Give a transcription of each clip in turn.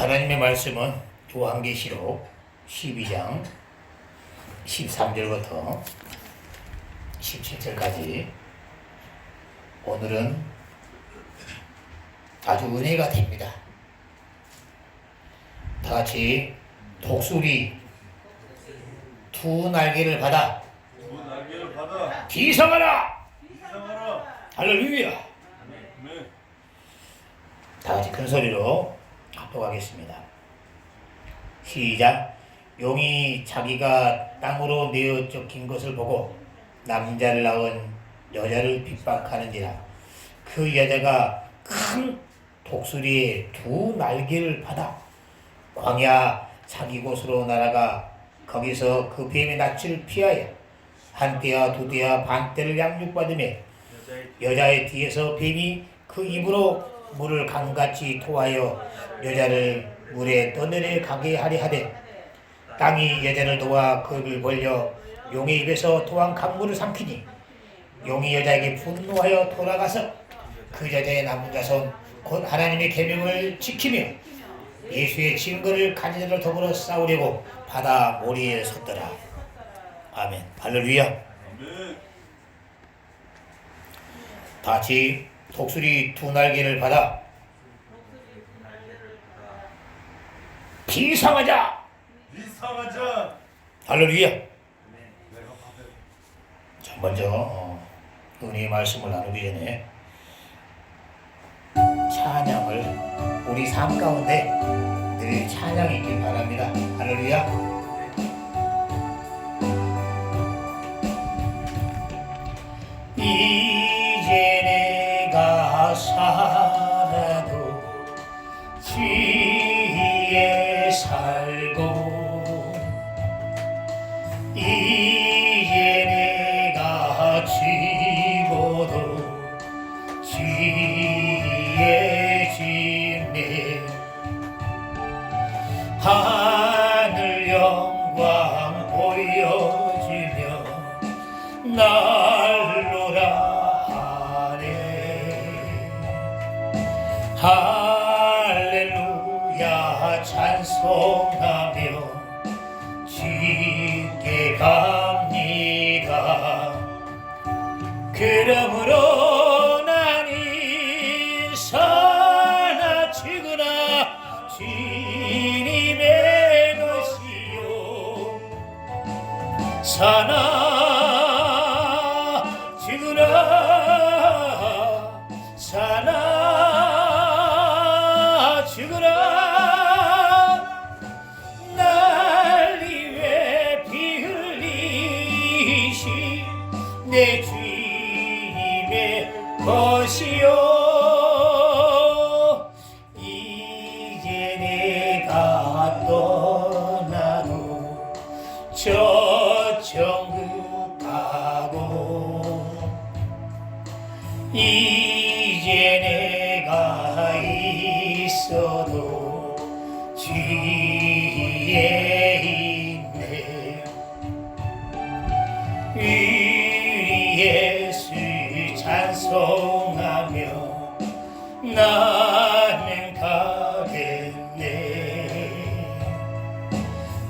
하나님의 말씀은 요한계시록 12장 13절부터 17절까지 오늘은 아주 은혜가 됩니다. 다같이 독수리 두 날개를 받아 비상하라! 할렐루야! 다같이 큰 소리로 합독하겠습니다. 시작. 용이 자기가 땅으로 내어 쫓긴 것을 보고 남자를 낳은 여자를 핍박하는지라. 그 여자가 큰 독수리의 두 날개를 받아 광야 자기 곳으로 날아가 거기서 그 뱀의 낯을 피하여 한 때와 두 때와 반 때를 양육받으며 여자의 뒤에서 뱀이 그 입으로 물을 강같이 토하여 여자를 물에 떠내려 가게 하려 하되 땅이 여자를 도와 그를 벌려 용의 입에서 토한 강물을 삼키니 용이 여자에게 분노하여 돌아가서 그 여자의 남은 자손 곧 하나님의 계명을 지키며 예수의 증거를 가진 자를 더불어 싸우려고 바다 모리에 섰더라. 아멘. 할렐루야. 다같이 독수리 두 날개를 받아 비상하자. 할렐루야. 자, 먼저 은혜의 말씀을 나누기 전에 찬양을 우리 삶 가운데 늘 찬양이 있길 바랍니다. 할렐루야. 이제 내가 살아도 지혜 살고 이제 내가 지고도 지혜 짓네 하늘 영광 보여지며 날로라 하네 할렐루야 찬송하며 주께 갑니다. 그러므로 나니 사나 죽으나 주님의 것이요 사나 죽으나 사나 죽으나 내 주님의 것이요 이제 내가 떠나도 저 천국 가고 이제 내가 있어도 주의 있네 예수 찬송하며 나는 가겠네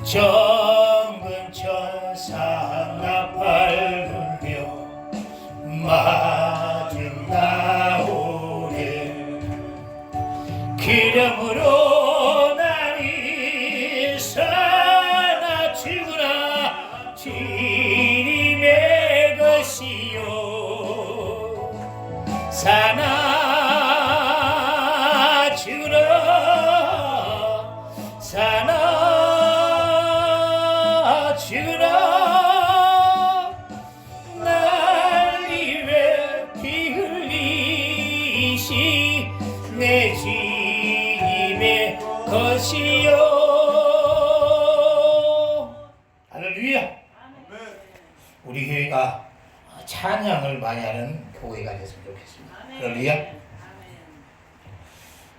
정금 천사 나팔 불며 마중 나오네 그러므로 나니 사나 죽으나 주님의 것이요 사나 죽으나 사나 죽으나 날 위해 피 흘리시 내 주님의 것이요 할렐루야. 우리 교회가 찬양을 많이 하는 교회가 됐으면 좋겠습니다. 할렐루야.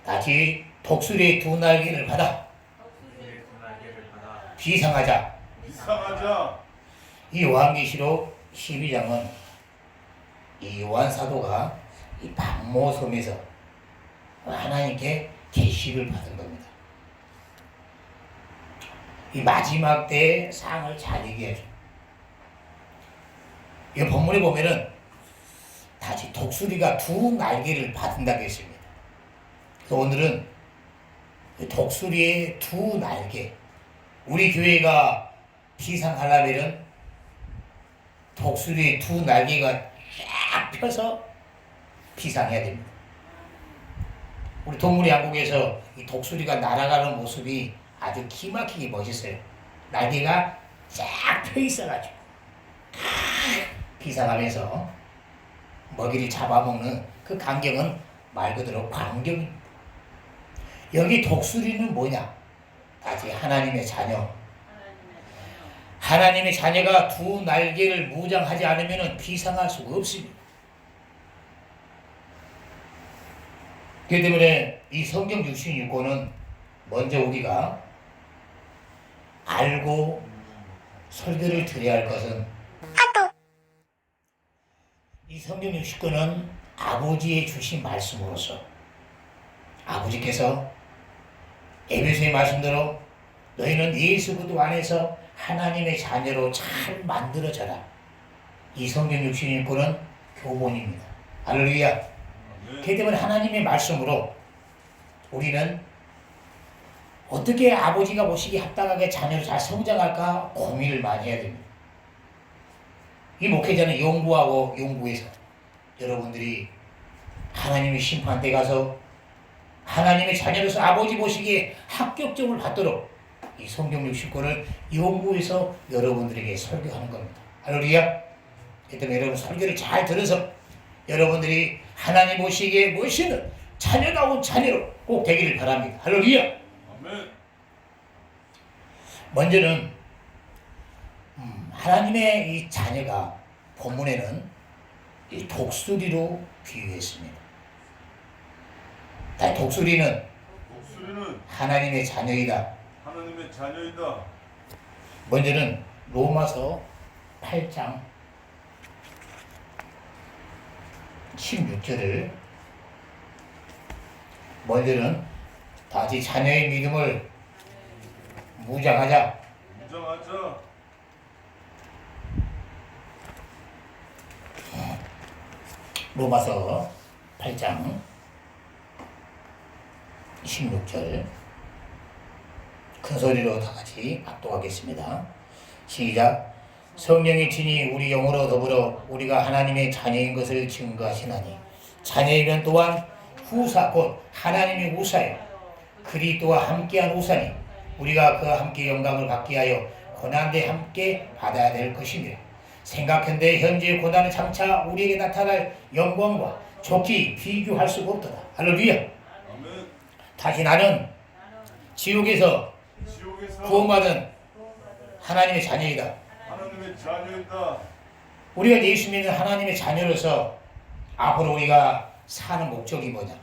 다시 독수리의 두 날개를 받아 비상하자. 이 요한계시록 12장은 이 요한 사도가 이 박모섬에서 하나님께 계시를 받은 겁니다. 이 마지막 때에 상을 잘 얘기해줘. 이 본문에 보면은 다시 독수리가 두 날개를 받는다고 했습니다. 그래서 오늘은 독수리의 두 날개, 우리 교회가 비상하려면 독수리의 두 날개가 쫙 펴서 비상해야 됩니다. 우리 동물의 왕국에서 이 독수리가 날아가는 모습이 아주 기막히게 멋있어요. 날개가 쫙 펴 있어가지고 비상하면서 먹이를 잡아먹는 그 광경은 말 그대로 광경입니다. 여기 독수리는 뭐냐? 다시 하나님의 자녀. 하나님의 자녀가 두 날개를 무장하지 않으면 비상할 수가 없습니다. 그렇기 때문에 이 성경 66권은 먼저 우리가 알고 설교를 드려야 할 것은 이 성경 60권은 아버지의 주신 말씀으로서 아버지께서 에베소의 말씀대로 너희는 예수 그리스도 안에서 하나님의 자녀로 잘 만들어져라. 이 성경 66권은 교본입니다. 할렐루야. 그렇기 때문에 하나님의 말씀으로 우리는 어떻게 아버지가 보시기에 합당하게 자녀를 잘 성장할까 고민을 많이 해야 됩니다. 이 목회자는 연구하고 연구해서 여러분들이 하나님의 심판대 가서 하나님의 자녀로서 아버지 보시기에 합격점을 받도록 이 성경 60권을 연구해서 여러분들에게 설교하는 겁니다. 할렐루야. 그렇기 때문에 여러분 설교를 잘 들어서 여러분들이 하나님 보시기에 멋있는 자녀다운 자녀로 꼭 되기를 바랍니다. 할렐루야. 아멘. 먼저는 하나님의 이 자녀가 본문에는 이 독수리로 비유했습니다. 독수리는 하나님의 자녀이다. 하나님의 자녀이다. 먼저는 로마서 8장 16절을 먼저는 다시 자녀의 믿음을 무장하자. 로마서 8장 16절 큰 소리로 다 같이 압도하겠습니다. 시작. 성령의 친히 우리 영으로 더불어 우리가 하나님의 자녀인 것을 증거하시나니 자녀이면 또한 후사 곧 하나님의 후사요 그리스도와 함께한 후사니 우리가 그와 함께 영광을 받게 하여 고난대 함께 받아야 될 것입니다. 생각한데 현재의 고난은 장차 우리에게 나타날 영광과 좋게 비교할 수가 없도다. 할렐루야. 아멘. 다시 나는 지옥에서 구원받은 하나님의 자녀이다. 하나님의 자녀이다. 우리가 예수 믿는 하나님의 자녀로서 앞으로 우리가 사는 목적이 뭐냐?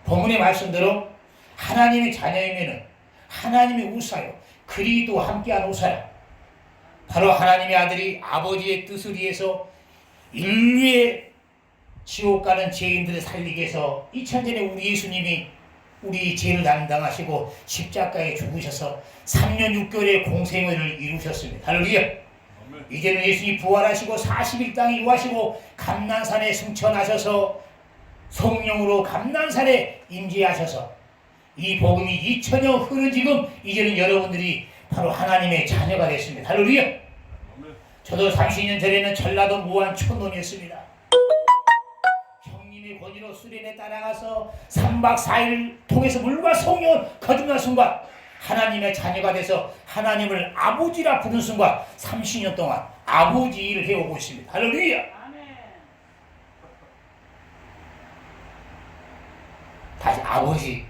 본문의 말씀대로 하나님의 자녀이면은 하나님의 우사요 그리스도와 함께한 우사야. 바로 하나님의 아들이 아버지의 뜻을 위해서 인류의 지옥 가는 죄인들을 살리기 위해서 2000년에 우리 예수님이 우리 죄를 담당하시고 십자가에 죽으셔서 3년 6개월의 공생애를 이루셨습니다. 할렐루야. 이제는 예수님이 부활하시고 40일 땅에 유하시고 감난산에 승천하셔서 성령으로 감난산에 임재하셔서 이 복음이 2000년 흐른 지금 이제는 여러분들이 바로 하나님의 자녀가 됐습니다. 할렐루야. 저도 30년 전에는 전라도 무안 촌놈이었습니다. 형님의 권위로 수련에 따라가서 3박 4일 통해서 물과 성령을 거듭난 순간 하나님의 자녀가 돼서 하나님을 아버지라 부르는 순간 30년 동안 아버지 일을 해오고 있습니다. 할렐루야. 다시 아버지.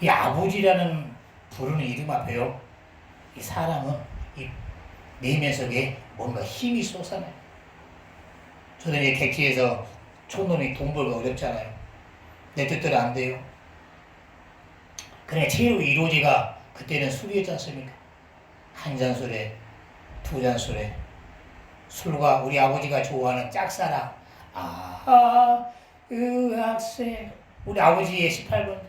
이 아버지라는 부르는 이름 앞에요. 이 사람은 이 내면 속에 뭔가 힘이 솟아나요. 저는 이 객지에서 촌놈이 돈 벌기 어렵잖아요. 내 뜻대로 안 돼요. 그러니까 최후 이로지가 그때는 술이었지 않습니까? 한 잔 술에 두 잔 술에 술과 우리 아버지가 좋아하는 짝사랑 의학생 우리 아버지의 18번째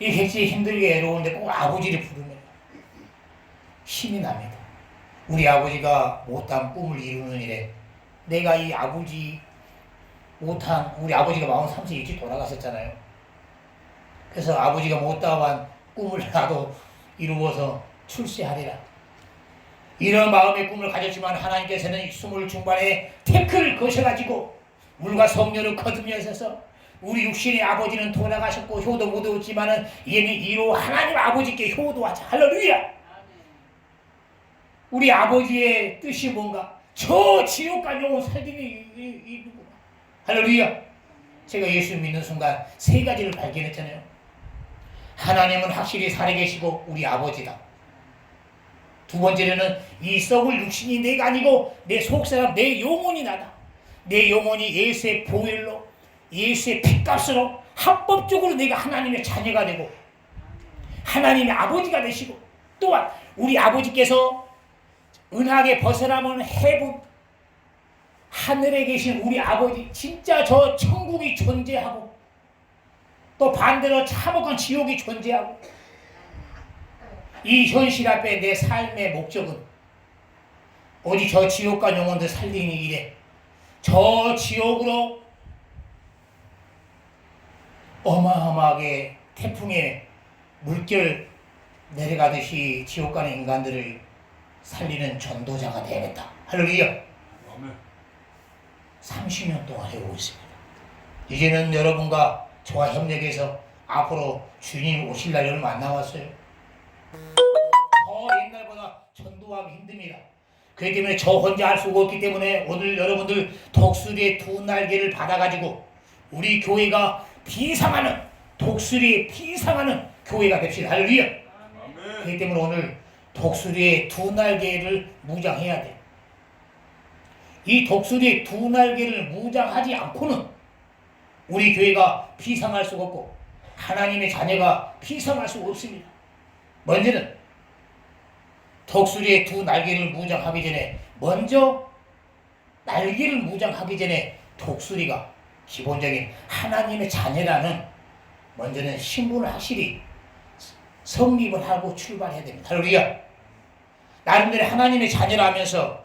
이 객지 힘들게 애로운데 꼭 아버지를 부르면 힘이 납니다. 우리 아버지가 못한 꿈을 이루는 일에 내가 이 아버지 못한 우리 아버지가 43세 일찍 돌아가셨잖아요. 그래서 아버지가 못다한 꿈을 나도 이루어서 출세하리라. 이런 마음의 꿈을 가졌지만 하나님께서는 20 중반에 태클을 거셔가지고 물과 성녀를 거두면서 우리 육신의 아버지는 돌아가셨고 효도 못 얻었지만은 얘는 이로 하나님 아버지께 효도하자. 할렐루야. 우리 아버지의 뜻이 뭔가? 저 지옥간 영혼 살리는 이구나. 할렐루야. 제가 예수 믿는 순간 세 가지를 발견했잖아요. 하나님은 확실히 살아계시고 우리 아버지다. 두 번째로는 이 썩을 육신이 내가 아니고 내 속사람 내 영혼이 나다. 내 영혼이 예수의 보혈로 예수의 핏값으로 합법적으로 내가 하나님의 자녀가 되고 하나님의 아버지가 되시고 또한 우리 아버지께서 은하계 벗어나면 해부 하늘에 계신 우리 아버지 진짜 저 천국이 존재하고 또 반대로 참혹한 지옥이 존재하고 이 현실 앞에 내 삶의 목적은 오직 저 지옥간 영혼들 살리는 일에 저 지옥으로 어마어마하게 태풍에 물결 내려가듯이 지옥 가는 인간들을 살리는 전도자가 되겠다. 할렐루야. 아멘. 30년 동안 해오고 있습니다. 이제는 여러분과 저와 협력해서 앞으로 주님 오실 날이 얼마 안 남았어요. 더 옛날보다 전도하기 힘듭니다. 그렇기 때문에 저 혼자 할 수가 없기 때문에 오늘 여러분들 독수리의 두 날개를 받아가지고 우리 교회가 비상하는 독수리의 비상하는 교회가 됩시다. 할렐루야. 그렇기 때문에 오늘 독수리의 두 날개를 무장해야 돼. 이 독수리의 두 날개를 무장하지 않고는 우리 교회가 비상할 수가 없고 하나님의 자녀가 비상할 수가 없습니다. 먼저는 독수리의 두 날개를 무장하기 전에 먼저 날개를 무장하기 전에 독수리가 기본적인 하나님의 자녀라는 먼저는 신분을 확실히 성립을 하고 출발해야 됩니다. 할렐루야. 나름대로 하나님의 자녀라면서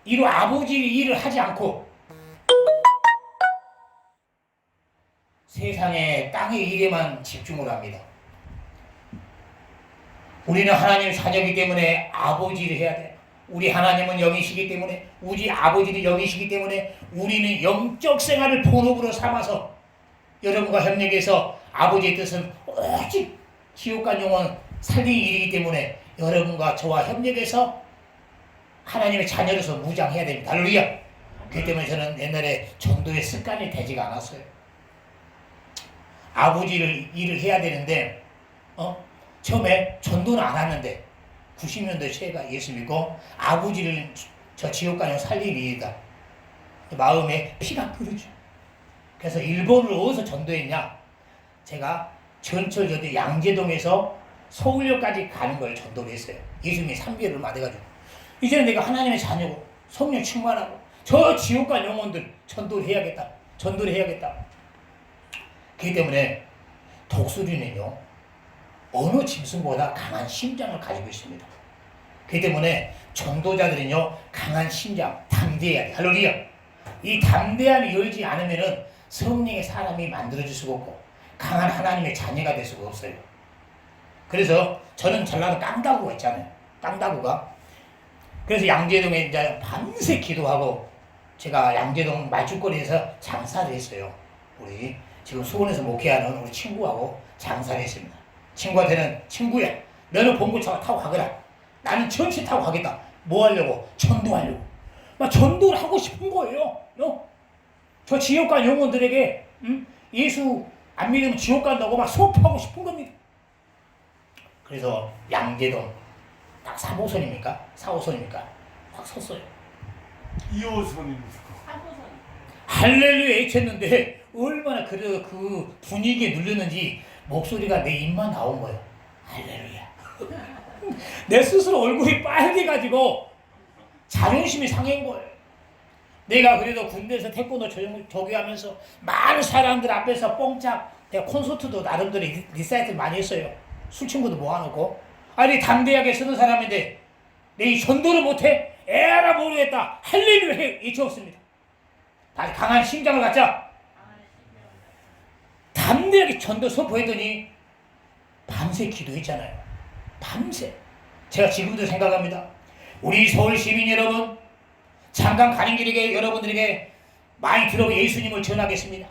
이로 아버지 일을 하지 않고 세상의 땅의 일에만 집중을 합니다. 우리는 하나님의 자녀이기 때문에 아버지를 해야 돼. 우리 하나님은 영이시기 때문에 우리 아버지는 영이시기 때문에 우리는 영적 생활을 본업으로 삼아서 여러분과 협력해서 아버지의 뜻은 오직 지옥간 영혼 살리는 일이기 때문에 여러분과 저와 협력해서 하나님의 자녀로서 무장해야 됩니다. 할렐루야. 그렇기 때문에 저는 옛날에 전도의 습관이 되지가 않았어요. 아버지를 일을 해야 되는데 처음에 전도는 안 하는데 90년대 제가 예수 믿고 아버지를 저 지옥간에 살릴 일이다. 마음에 피가 끓죠. 그래서 일본을 어디서 전도했냐? 제가 전철저도 양재동에서 서울역까지 가는 걸 전도를 했어요. 예수님이 3개월을 만들어가지고 이제는 내가 하나님의 자녀고 성령 충만하고 저 지옥간 영혼들 전도를 해야겠다. 전도를 해야겠다. 그렇기 때문에 독수리는요 어느 짐승보다 강한 심장을 가지고 있습니다. 그렇기 때문에 전도자들은요 강한 심장, 담대해야 돼. 할렐루야. 이 담대함이 열지 않으면은 성령의 사람이 만들어질 수가 없고 강한 하나님의 자녀가 될 수가 없어요. 그래서 저는 전라도 깡다구가 있잖아요. 깡다구가. 그래서 양재동에 이제 밤새 기도하고 제가 양재동 말죽거리에서 장사를 했어요. 우리 지금 수원에서 목회하는 우리 친구하고 장사를 했습니다. 친구한테는 친구야 너는 봉고차 타고 가거라. 나는 전체 타고 가겠다. 뭐 하려고? 전도하려고. 막 전도를 하고 싶은 거예요. 저 지옥간 영혼들에게 예수 안 믿으면 지옥 간다고 막 수업하고 싶은 겁니다. 그래서 양재동 딱 3호선입니까? 4호선입니까? 딱 섰어요. 2호선입니다. 할렐루야 외쳤는데 얼마나 그 분위기에 눌렸는지 목소리가 내 입만 나온 거예요. 할렐루야. 내 스스로 얼굴이 빨개가지고 자존심이 상한 거예요. 내가 그래도 군대에서 태권도 조교하면서 많은 사람들 앞에서 뽕짝 내가 콘서트도 나름대로 리사이트를 많이 했어요. 술 친구도 모아놓고. 아니 담대하게 쓰는 사람인데 내 이 전도를 못해? 에라 모르겠다. 할렐루야 외쳤습니다. 다시 강한 심장을 갖자. 담대하게 전도 선포했더니 밤새 기도했잖아요. 밤새. 제가 지금도 생각합니다. 우리 서울 시민 여러분, 잠깐 가는 길에 여러분들에게 많이 들어 예수님을 전하겠습니다.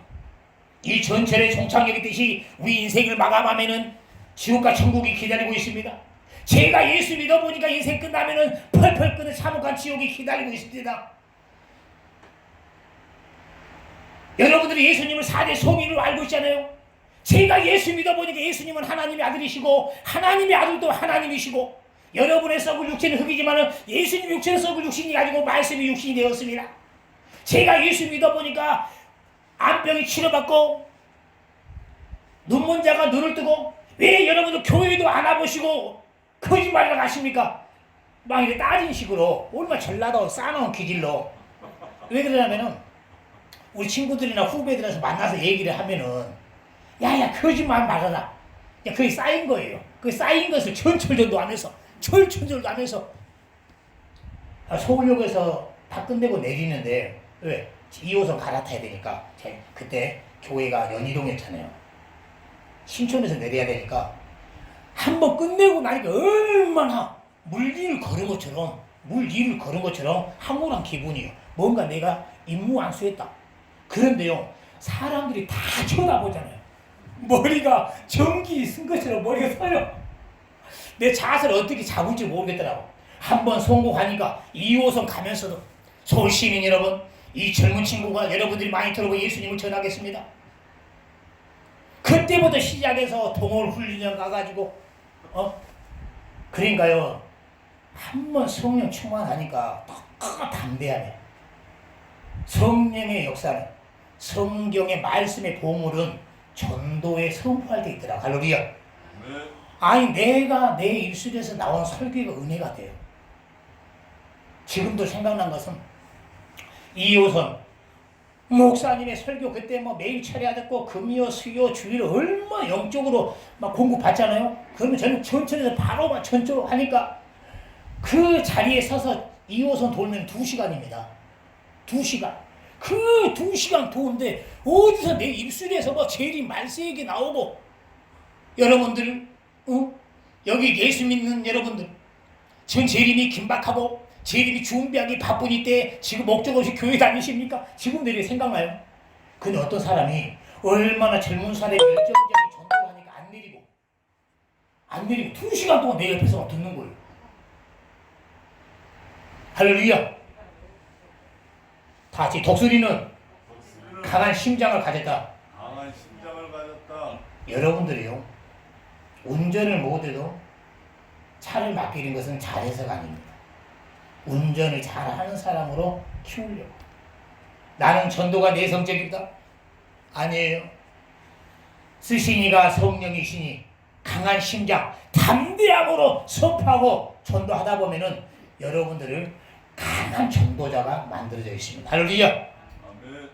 이 전철의 종착역이 뜻이 우리 인생을 마감하면은 지옥과 천국이 기다리고 있습니다. 제가 예수 믿어보니까 인생 끝나면은 펄펄 끓는 참혹한 지옥이 기다리고 있습니다. 여러분들이 예수님을 4대 소민으로 알고 있잖아요. 제가 예수 믿어보니까 예수님은 하나님의 아들이시고 하나님의 아들도 하나님이시고 여러분의 썩을 육체는 흙이지만 예수님 육체는 썩을 육신이 아니고 말씀이 육신이 되었습니다. 제가 예수 믿어보니까 암병이 치료받고 눈먼 자가 눈을 뜨고 왜 여러분들 교회도 안 와보시고 거짓말을 하십니까? 막 이렇게 따진 식으로 얼마나 전라도 싸놓은 기질로. 왜 그러냐면은 우리 친구들이나 후배들에서 만나서 얘기를 하면은 야야 거짓말 말아라. 야 그게 쌓인 거예요. 그 쌓인 것을 철철전도 하면서 서울역에서 다 끝내고 내리는데 왜? 2호선 갈아타야 되니까 그때 교회가 연희동이었잖아요. 신촌에서 내려야 되니까 한번 끝내고 나니까 얼마나 물 위를 걸은 것처럼 황홀한 기분이에요. 뭔가 내가 임무 완수했다. 그런데요 사람들이 다 쳐다보잖아요. 머리가 전기 쓴 것처럼 머리가 서요. 내 자세를 어떻게 잡을지 모르겠더라고. 한번 성공하니까 2호선 가면서도 서울 시민 여러분, 이 젊은 친구가 여러분들이 많이 들어보고 예수님을 전하겠습니다. 그때부터 시작해서 동월 훈련 가가지고 그러니까요 한번 성령 충만하니까 더 담대하네. 성령의 역사는 성경의 말씀의 보물은 전도에 선포할 때 있더라. 할렐루야. 네. 아니 내가 내 입술에서 나온 설교가 은혜가 돼요. 지금도 생각난 것은 2호선 목사님의 설교 그때 뭐 매일 철야듣고 금요 수요 주일 얼마 영적으로 막 공부 받잖아요. 그러면 저는 전철에서 바로 막 전철로 하니까 그 자리에 서서 2호선 돌면 2시간입니다. 2시간. 그 2시간 도는데 어디서 내 입술에서 뭐 재림 말세에게 나오고 여러분들 여기 예수 믿는 여러분들 전 재림이 긴박하고 재림이 준비하기 바쁜 이때 지금 목적 없이 교회 다니십니까? 지금 내리 생각나요? 근데 어떤 사람이 얼마나 젊은 사람이 열정적인 전도를 하니까 안 내리고 2시간 동안 내 옆에서 듣는 거예요. 할렐루야. 다 같이 독수리는 강한 심장을 가졌다. 강한 심장을 가졌다. 여러분들이요 운전을 못해도 차를 맡기는 것은 잘해서가 아닙니다. 운전을 잘하는 사람으로 키우려고. 나는 전도가 내성적이다? 아니에요. 쓰시니가 성령이시니 강한 심장, 담대함으로 선포하고 전도하다 보면은 여러분들을 강한 전도자가 만들어져 있습니다. 할렐루야. 아멘.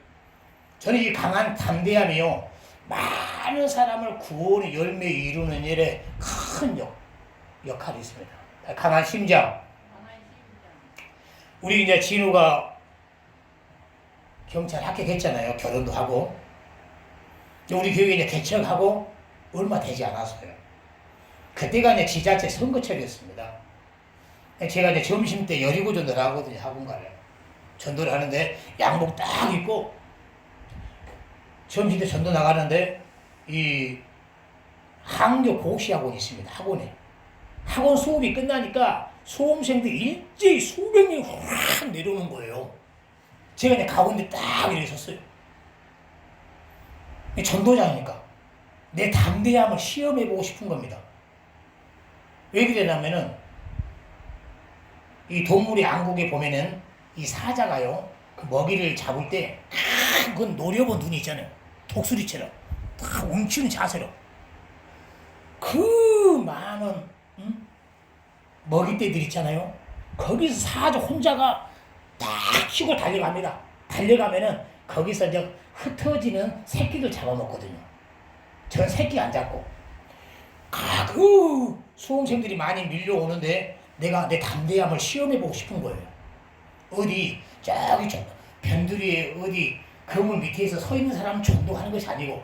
저는 이 강한 담대함이요 많은 사람을 구원의 열매에 이루는 일에 큰 역할이 있습니다. 강한 심장. 우리 이제 진우가 경찰 합격했잖아요. 결혼도 하고. 우리 교회 이제 개척하고 얼마 되지 않았어요. 그때가 이제 지자체 선거철이었습니다. 제가 이제 점심 때 여리고 전도를 하거든요. 학원가를. 전도를 하는데 양복 딱 입고 점심 때 전도 나가는데 이 항교 고시학원이 있습니다. 학원에. 학원 수업이 끝나니까 수험생들 일제히 수백 명이 확 내려오는 거예요. 제가 이제 가운데 딱 이렇게 섰어요. 전도자니까 내 담대함을 시험해보고 싶은 겁니다. 왜 그러냐면은 이 동물의 왕국에 보면은 이 사자가요 그 먹이를 잡을 때 그 노려본 눈이 있잖아요. 독수리처럼 딱 움츠는 자세로 그 많은 먹이떼들 있잖아요. 거기서 사자 혼자가 딱 치고 달려갑니다. 달려가면은 거기서 이제 흩어지는 새끼들 잡아먹거든요. 전 새끼 안 잡고 그 수험생들이 많이 밀려오는데 내가 내 담대함을 시험해보고 싶은 거예요. 어디 저기 저 변두리에 어디 건물 밑에서 서 있는 사람 전도하는 것이 아니고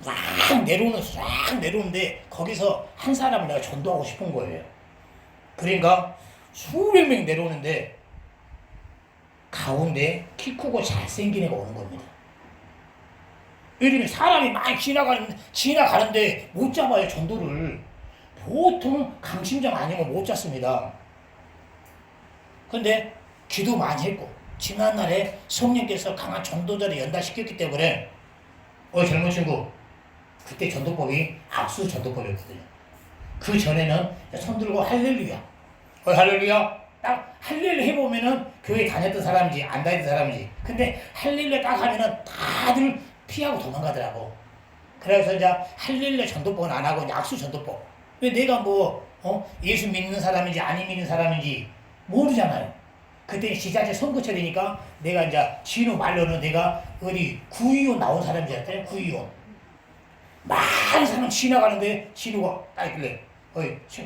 쫙 내려오는데 거기서 한 사람을 내가 전도하고 싶은 거예요. 그러니까 수백 명 내려오는데 가운데 키 크고 잘생긴 애가 오는 겁니다. 왜냐면 사람이 많이 지나가는데 못 잡아요, 전도를. 보통 강심장 아니면 못 잡습니다. 근데 기도 많이 했고 지난날에 성령께서 강한 전도자를 연달시켰기 때문에 젊은 친구 그때 전도법이 악수 전도법이었거든요. 그 전에는 손 들고 할렐루야 할렐루야 딱 할렐루야 해보면은 교회 다녔던 사람인지 안 다녔던 사람인지. 근데 할렐루야 딱 하면은 다들 피하고 도망가더라고. 그래서 이제 할렐루야 전도법은 안 하고 악수 전도법. 왜 내가 예수 믿는 사람인지 안 믿는 사람인지 모르잖아요. 그때 지자체 선거철이니까 내가 이제 진호 말로는 내가 어디 구의원 나온 사람인 줄 알았대요. 구의원. 많은 사람 지나가는데 진호가 딱 있길래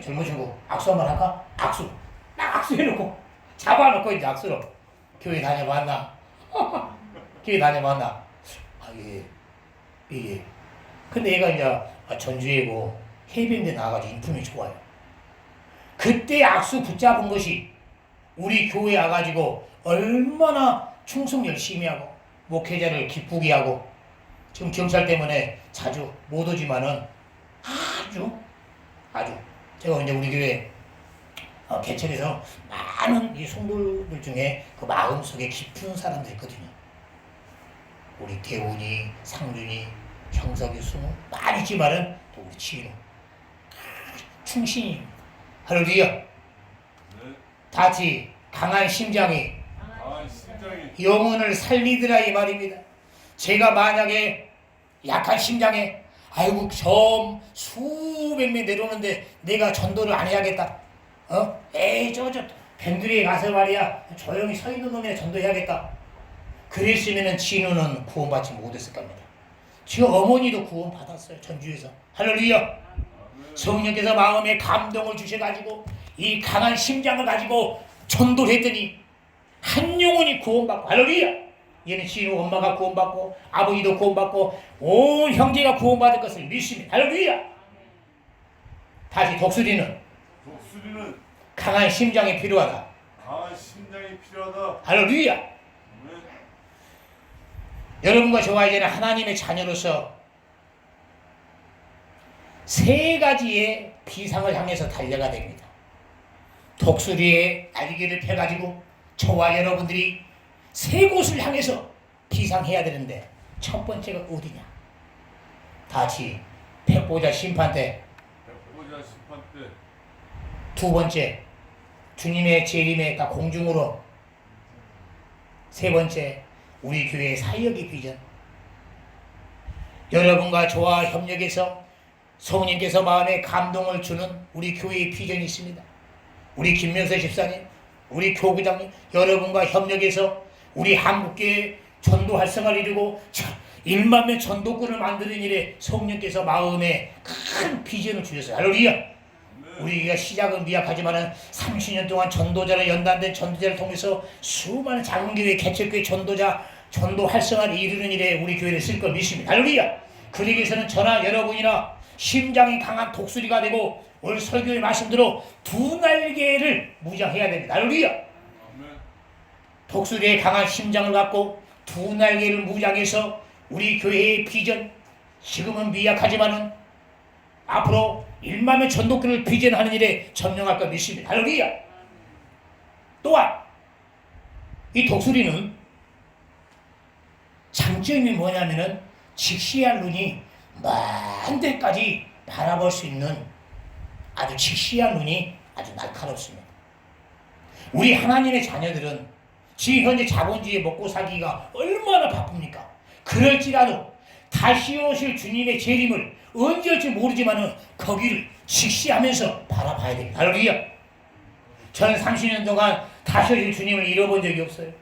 젊은 친구 악수 한번 할까? 악수. 딱 악수해놓고 잡아놓고 이제 악수로 교회 다녀봤나? 교회 다녀봤나? 예. 근데 얘가 이제 전주에고 해병대 나와가지고 인품이 좋아요. 그때 악수 붙잡은 것이 우리 교회에 와가지고 얼마나 충성 열심히 하고 목회자를 기쁘게 하고 지금 경찰 때문에 자주 못 오지만은 아주 제가 이제 우리 교회 개척해서 많은 이 성도들 중에 그 마음속에 깊은 사람들이 있거든요. 우리 대훈이, 상준이, 형석이, 승우 많이 있지만은 또 우리 지인우 충신이 할렐루야. 네. 다시 강한 심장이 심장이 영혼을 살리더라 이 말입니다. 제가 만약에 약한 심장에 아이고 수백 명 내려오는데 내가 전도를 안 해야겠다. 저 밴드리에 가서 말이야 조용히 서 있는 놈이나 전도해야겠다. 그랬으면은 진우는 구원받지 못했을 겁니다. 저 어머니도 구원 받았어요. 전주에서. 할렐루야. 성령께서 마음에 감동을 주셔가지고 이 강한 심장을 가지고 전도를 했더니 한 영혼이 구원받고 할렐루야. 얘는 진우 엄마가 구원받고 아버지도 구원받고 온 형제가 구원받을 것을 믿습니다. 할렐루야. 다시 독수리는 강한 심장이 필요하다. 강한 심장이 필요하다. 할렐루야. 네. 여러분과 저와 이제는 하나님의 자녀로서 세 가지의 비상을 향해서 달려가 됩니다. 독수리의 날개를 펴가지고 저와 여러분들이 세 곳을 향해서 비상해야 되는데 첫 번째가 어디냐? 다시 백보자 심판 때. 백보자 심판 때. 두 번째 주님의 재림에 다 공중으로. 세 번째 우리 교회의 사역의 비전. 여러분과 저와 협력해서 성령께서 마음에 감동을 주는 우리 교회의 비전이 있습니다. 우리 김명세 집사님, 우리 교구장님, 여러분과 협력해서 우리 한국교회 전도 활성화를 이루고 1만 명 전도꾼을 만드는 일에 성령께서 마음에 큰 비전을 주셨어요. 할렐루야. 우리가 시작은 미약하지만 30년 동안 전도자를 연단된 전도자를 통해서 수많은 작은 교회, 개척교회 전도 활성화를 이루는 일에 우리 교회를 쓸 걸 믿습니다. 할렐루야. 그러기 위해서는 저나 여러분이나 심장이 강한 독수리가 되고 오늘 설교의 말씀대로 두 날개를 무장해야 됩니다. 할렐루야. 독수리의 강한 심장을 갖고 두 날개를 무장해서 우리 교회의 비전, 지금은 미약하지만은 앞으로 1만 명 전도꾼을 비전하는 일에 점령할 것 믿습니다. 할렐루야. 또한 이 독수리는 장점이 뭐냐면은 직시할 눈이 먼 데까지 바라볼 수 있는 아주 직시한 눈이 아주 날카롭습니다. 우리 하나님의 자녀들은 지금 현재 자본주의에 먹고 살기가 얼마나 바쁩니까? 그럴지라도 다시 오실 주님의 재림을 언제 올지 모르지만 거기를 직시하면서 바라봐야 됩니다. 할렐루야. 저는 30년 동안 다시 오실 주님을 잃어본 적이 없어요.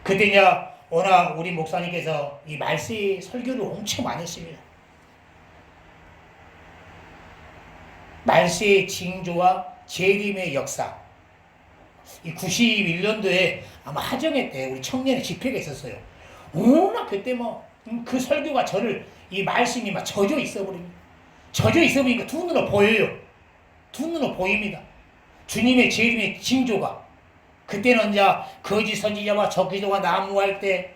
그때 이제 워낙 우리 목사님께서 이 말세 설교를 엄청 많이 했습니다. 말세의 징조와 재림의 역사. 이 91년도에 아마 하정회 때 우리 청년의 집회가 있었어요. 워낙 그때 그 설교가 저를 이 말씀이 막 젖어 있어버립니다. 젖어 있어버리니까 두 눈으로 보여요. 두 눈으로 보입니다. 주님의 재림의 징조가. 그때는 이제 거짓 선지자와 적기도가 난무할 때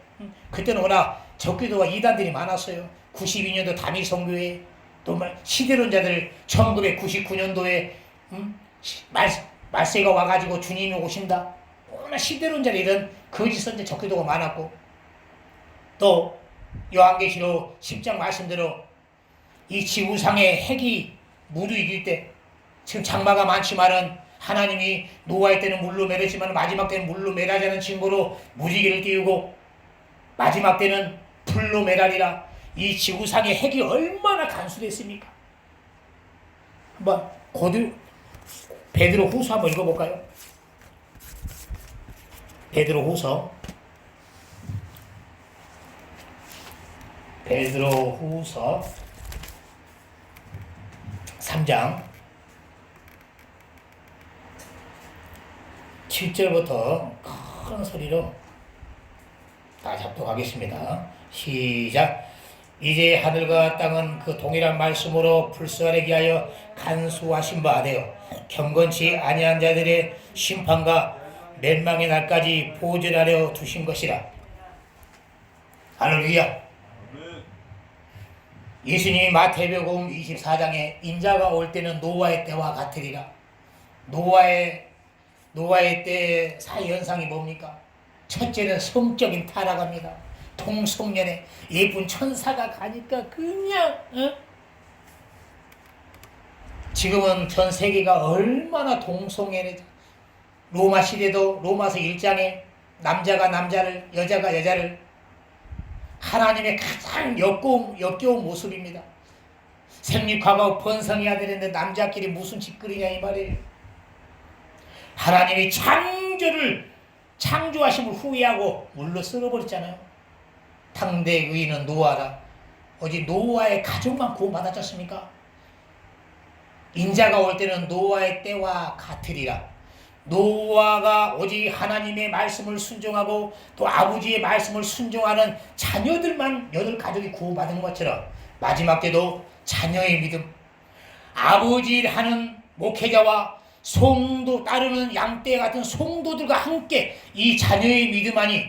그때는 워낙 적기도와 이단들이 많았어요. 92년도 담임선교회 또 시대론자들 1999년도에 말세가 와가지고 주님이 오신다. 워낙 시대론자들 이런 거짓 선지자 적기도가 많았고 또 요한계시록 10장 말씀대로 이 지구상에 핵이 무르익을 때 지금 장마가 많지만은 하나님이 노아의 때는 물로 매렸지만 마지막 때는 물로 매라자는 징조로 무지개를 띄우고 마지막 때는 불로 매라리라. 이 지구상의 핵이 얼마나 간수됐습니까? 한번 베드로 후서 한번 읽어볼까요? 베드로 후서 3장 7절부터 큰 소리로 다 잡독하겠습니다. 시작. 이제 하늘과 땅은 그 동일한 말씀으로 불쌍하게 하여 간수하신 바 되어 경건치 아니한 자들의 심판과 멸망의 날까지 보존하려 두신 것이라. 할렐루야. 예수님이 마태복음 24장에 인자가 올 때는 노아의 때와 같으리라. 노아의 때 사회현상이 뭡니까? 첫째는 성적인 타락입니다. 동성연애 예쁜 천사가 가니까 그냥 지금은 전 세계가 얼마나 동성연애. 로마 시대도 로마서 1장에 남자가 남자를 여자가 여자를 하나님의 가장 역겨운 모습입니다. 생육하고 번성해야 되는데 남자끼리 무슨 짓거리냐 이 말이에요. 하나님이 창조하심을 후회하고 물로 쓸어버렸잖아요. 당대 의인은 노아라. 오직 노아의 가족만 구원받았지 않습니까? 인자가 올 때는 노아의 때와 같으리라. 노아가 오직 하나님의 말씀을 순종하고 또 아버지의 말씀을 순종하는 자녀들만 8가족이 구원받은 것처럼 마지막 때도 자녀의 믿음, 아버지를 하는 목회자와 성도 따르는 양떼 같은 성도들과 함께 이 자녀의 믿음 안이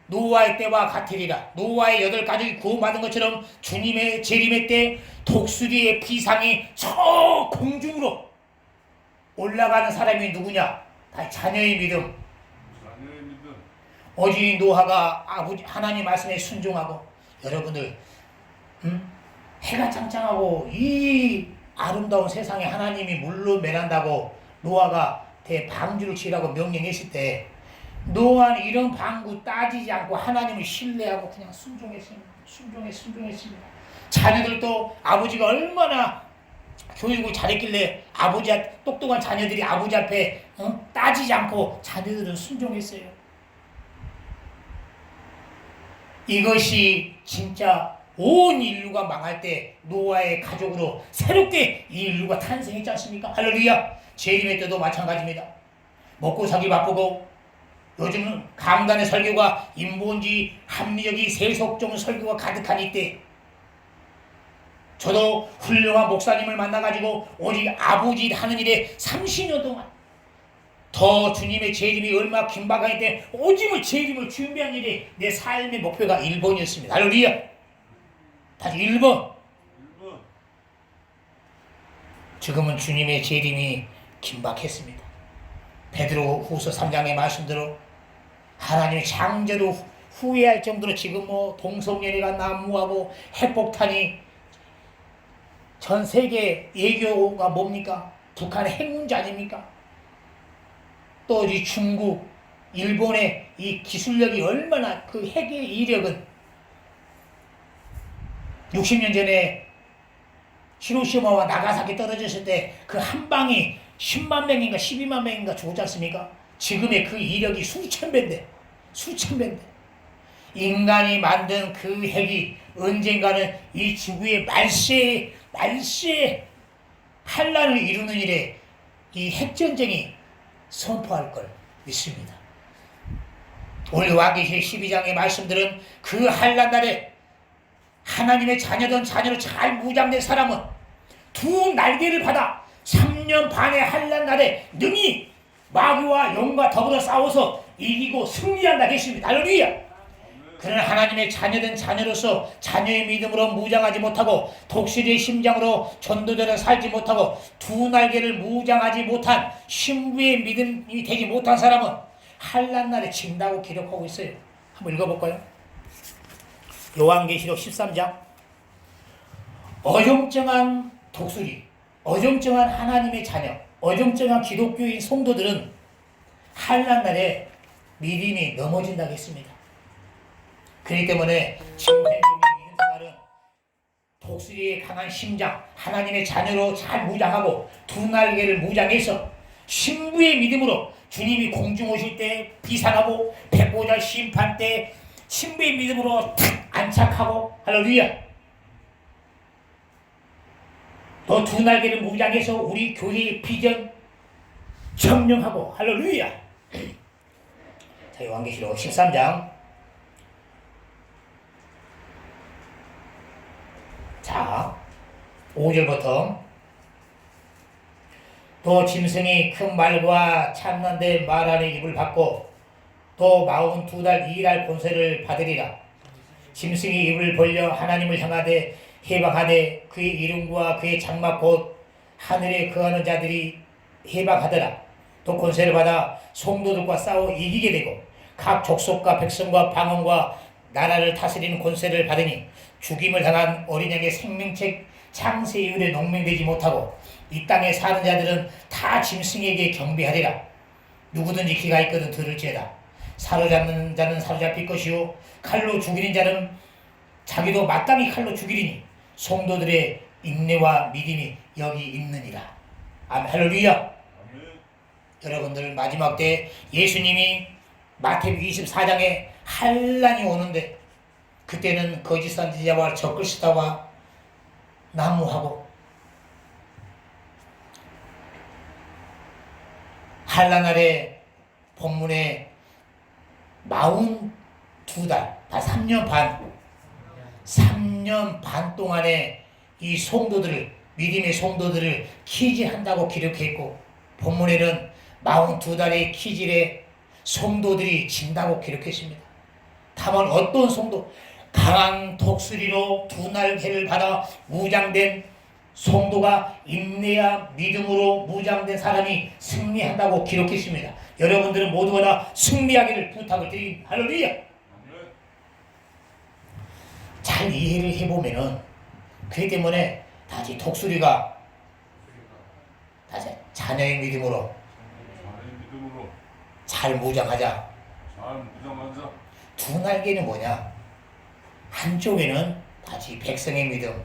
노아의 때와 같으리라. 노아의 8가족이 구원받은 것처럼 주님의 재림의 때 독수리의 피상이 저 공중으로 올라가는 사람이 누구냐? 다 자녀의 믿음. 오직 노아가 아버지 하나님 말씀에 순종하고 여러분들 해가 짱짱하고 이 아름다운 세상에 하나님이 물로 매란다고 노아가 대방주를 지으라고 명령했을 때 노아는 이런 방구 따지지 않고 하나님을 신뢰하고 그냥 순종했습니다. 순종했습니다. 자녀들도 아버지가 얼마나 교육을 잘했길래 똑똑한 자녀들이 아버지 앞에 따지지 않고 자녀들은 순종했어요. 이것이 진짜 온 인류가 망할 때 노아의 가족으로 새롭게 이 인류가 탄생했지 않습니까? 할렐루야. 재림의 때도 마찬가지입니다. 먹고 살기 바쁘고 요즘은 강단의 설교가 인본주의 합리적인 세속적 설교가 가득한 이때 저도 훌륭한 목사님을 만나가지고 오직 아버지 하는 일에 30년 동안 더 주님의 재림이 얼마나 긴박할 때 오직을 재림을 준비한 일이 내 삶의 목표가 1번이었습니다. 할렐루야. 다시 1번. 지금은 주님의 재림이 긴박했습니다. 베드로 후서 3장의 말씀대로 하나님의 창조를 후회할 정도로 지금 동성연애가 난무하고 핵폭탄이 전 세계 외교가 뭡니까? 북한의 핵 문제 아닙니까? 또 이 중국, 일본의 이 기술력이 얼마나 그 핵의 이력은 60년 전에 히로시마와 나가사키 떨어졌을 때 그 한 방이 10만 명인가 12만 명인가 죽었지 않습니까? 지금의 그 이력이 수천 배인데 인간이 만든 그 핵이 언젠가는 이 지구의 말세에 한란을 이루는 일에 이 핵전쟁이 선포할 걸 믿습니다. 오늘 요한계시록 12장의 말씀들은 그 한란 날에 하나님의 자녀든 자녀로 잘 무장된 사람은 두 날개를 받아 3년 반의 한란 날에 능히 마귀와 영과 더불어 싸워서 이기고 승리한다 했습니다. 할렐루야. 그러나 하나님의 자녀된 자녀로서 자녀의 믿음으로 무장하지 못하고 독수리의 심장으로 전도자로 살지 못하고 두 날개를 무장하지 못한 신부의 믿음이 되지 못한 사람은 한란 날에 진다고 기록하고 있어요. 한번 읽어볼까요? 요한계시록 13장. 어정쩡한 독수리, 어정쩡한 하나님의 자녀, 어정쩡한 기독교인 성도들은 한란 날에 믿음이 넘어진다고 했습니다. 그렇기 때문에 지금 현재 우리 믿음 생활은 독수리의 강한 심장, 하나님의 자녀로 잘 무장하고 두 날개를 무장해서 신부의 믿음으로 주님이 공중 오실 때 비상하고 백보자 심판 때 신부의 믿음으로 탁 안착하고 할렐루야. 또 두 날개를 무장해서 우리 교회의 비전 점령하고 할렐루야. 자, 요한계시록 13장. 자, 5절부터 또 짐승이 큰 말과 참난데 말하는 입을 받고 또 42달 2일 권세를 받으리라. 짐승이 입을 벌려 하나님을 향하되 해방하되 그의 이름과 그의 장막 곧 하늘에 거하는 자들이 해방하더라. 또 권세를 받아 성도들과 싸워 이기게 되고 각 족속과 백성과 방언과 나라를 다스리는 권세를 받으니 죽임을 당한 어린 양의 생명책 창세 이후에 농명되지 못하고 이 땅에 사는 자들은 다 짐승에게 경배하리라. 누구든지 귀가 있거든 들을지어다. 사로잡는 자는 사로잡힐 것이요 칼로 죽이는 자는 자기도 마땅히 칼로 죽이리니 성도들의 인내와 믿음이 여기 있느니라. 아멘. 할렐루야. 아멘. 여러분들 마지막 때 예수님이 마태복음 24장에 한란이 오는데 그때는 거짓 선지자와 적그리스도와 난무하고 한란 아래 본문에 42달, 다 3년 반 동안에 이 성도들을, 믿음의 성도들을 키질한다고 기록했고, 본문에는 42달의 키질에 성도들이 진다고 기록했습니다. 다만 어떤 성도, 강한 독수리로 두 날개를 받아 무장된 성도가 인내와 믿음으로 무장된 사람이 승리한다고 기록했습니다. 여러분들은 모두가 다 승리하기를 부탁을 드립니다. 할렐루야. 잘 이해를 해보면은 그렇기 때문에 다시 독수리가 다시 자녀의 믿음으로 잘 무장하자. 두 날개는 뭐냐? 한쪽에는 다시 백성의 믿음,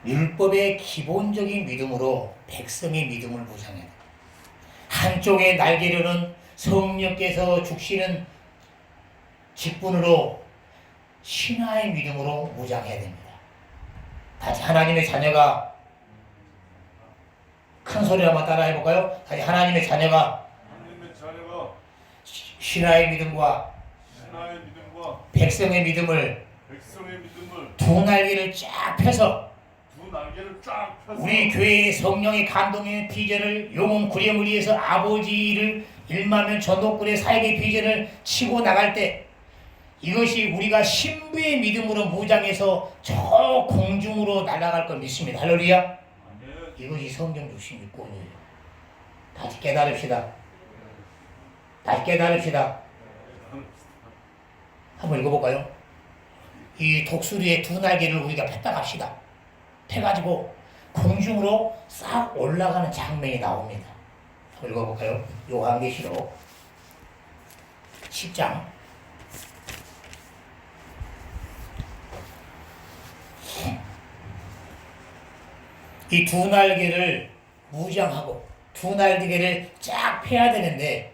율법의 기본적인 믿음으로 백성의 믿음을 무장해야 돼. 한쪽의 날개로는 성령께서 주시는 직분으로 신하의 믿음으로 무장해야 됩니다. 다시 하나님의 자녀가 큰 소리로 한번 따라 해볼까요? 다시 하나님의 자녀가 신하의 믿음과 백성의 믿음을 두 날개를 쫙 펴서 우리 교회의 성령의 감동의 비전을 용은 구령을 위해서 아버지를 일만면 전도꾼의 사역의 비전을 치고 나갈 때 이것이 우리가 신부의 믿음으로 무장해서 저 공중으로 날아갈 걸 믿습니다. 할렐루야. 이것이 성경 주신 육권이에요. 다시 깨달읍시다. 다시 깨달읍시다. 한번 읽어볼까요? 이 독수리의 두 날개를 우리가 폈다 갑시다. 펴가지고 공중으로 싹 올라가는 장면이 나옵니다. 한번 읽어볼까요? 요한계시록 10장 이 두 날개를 무장하고 두 날개를 쫙 펴야 되는데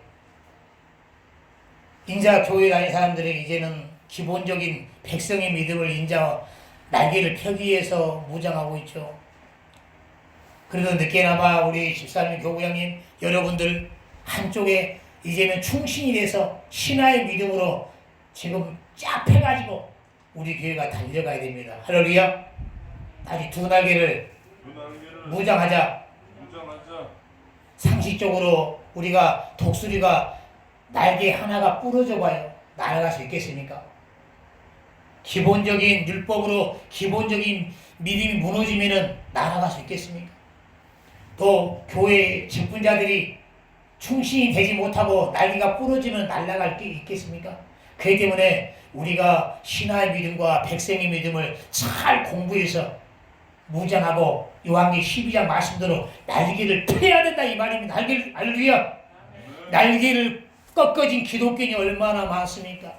인자 교회 다니는 사람들은 이제는 기본적인 백성의 믿음을 인자 날개를 펴기 위해서 무장하고 있죠. 그래도 늦게나마 우리 집사님, 교구장님, 여러분들 한쪽에 이제는 충신이 돼서 신화의 믿음으로 지금 쫙 펴가지고 우리 교회가 달려가야 됩니다. 할렐루야. 다시 두 날개를 무장하자. 상식적으로 우리가 독수리가 날개 하나가 부러져 봐요. 날아갈 수 있겠습니까? 기본적인 율법으로 기본적인 믿음이 무너지면은 날아갈 수 있겠습니까? 또 교회 직분자들이 충신이 되지 못하고 날개가 부러지면 날아갈 게 있겠습니까? 그렇기 때문에 우리가 신화의 믿음과 백성의 믿음을 잘 공부해서 무장하고 요한계시록 12장 말씀대로 날개를 펴야 된다 이 말입니다. 날개를, 할렐루야. 날개를 꺾어진 기독교인이 얼마나 많습니까?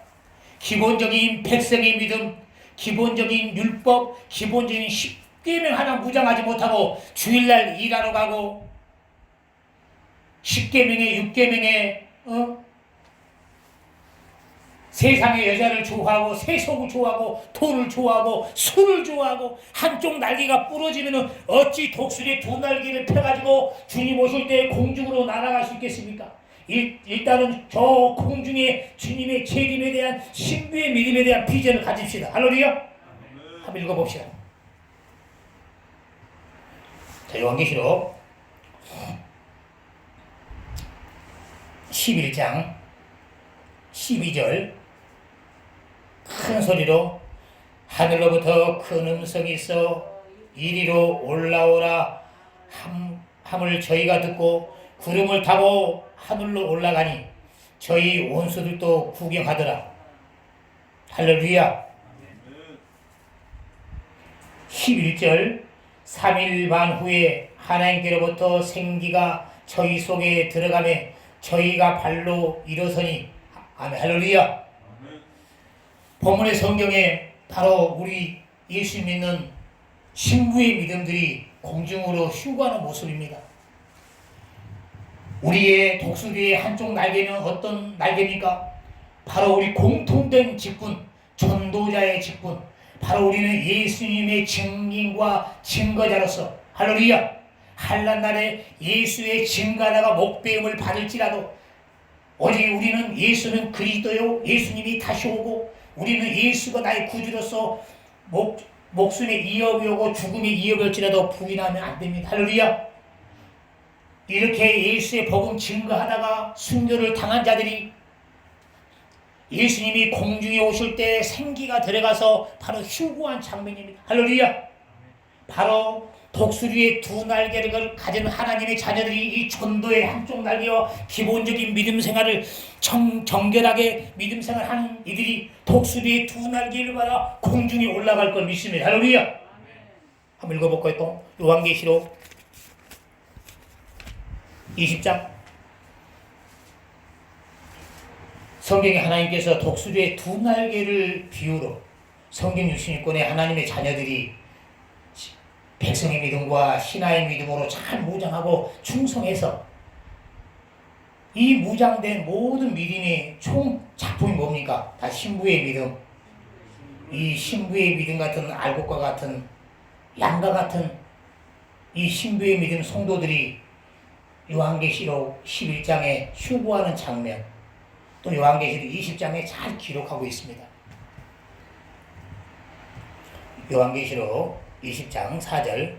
기본적인 백성의 믿음, 기본적인 율법, 기본적인 십계명 하나 무장하지 못하고 주일날 일하러 가고 십계명에 육계명에 세상의 여자를 좋아하고 세속을 좋아하고 돈을 좋아하고 술을 좋아하고 한쪽 날개가 부러지면 어찌 독수리의 두 날개를 펴가지고 주님 오실 때 공중으로 날아갈 수 있겠습니까? 일단은 저 공중에 주님의 재림에 대한 신비의 믿음에 대한 비전을 가집시다. 할렐루야. 한번 읽어봅시다. 자, 요한계시록 11장 12절 큰 소리로 하늘로부터 큰 음성이 있어 이리로 올라오라 함을 저희가 듣고 구름을 타고 하늘로 올라가니 저희 원수들도 구경하더라. 할렐루야. 11절 3일 반 후에 하나님께로부터 생기가 저희 속에 들어가매 저희가 발로 일어서니 아멘. 할렐루야. 본문의 성경에 바로 우리 예수 믿는 신부의 믿음들이 공중으로 휴가하는 모습입니다. 우리의 독수리의 한쪽 날개는 어떤 날개입니까? 바로 우리 공통된 직분, 전도자의 직분. 바로 우리는 예수님의 증인과 증거자로서 할렐루야. 한란날에 예수의 증거하다가 목배움을 받을지라도 오직 우리는 예수는 그리스도요, 예수님이 다시 오고 우리는 예수가 나의 구주로서 목숨에 이업이 오고 죽음에 이업이 올지라도 부인하면 안 됩니다. 할렐루야. 이렇게 예수의 복음 증거하다가 순교를 당한 자들이 예수님이 공중에 오실 때 생기가 들어가서 바로 휴구한 장면입니다. 할렐루야. 바로 독수리의 두 날개를 가진 하나님의 자녀들이 이 전도의 한쪽 날개와 기본적인 믿음 생활을 정결하게 믿음 생활하는 이들이 독수리의 두 날개를 받아 공중에 올라갈 걸 믿습니다. 할렐루야. 한번 읽어볼까요? 또 요한계시록 20장 성경에 하나님께서 독수리의 두 날개를 비유로 성경 66권의 하나님의 자녀들이 백성의 믿음과 신하의 믿음으로 잘 무장하고 충성해서 이 무장된 모든 믿음의 총 작품이 뭡니까? 다 신부의 믿음. 이 신부의 믿음 같은 알곡과 같은 양과 같은 이 신부의 믿음 성도들이 요한계시록 11장에 휴구하는 장면, 또 요한계시록 20장에 잘 기록하고 있습니다. 요한계시록 20장 4절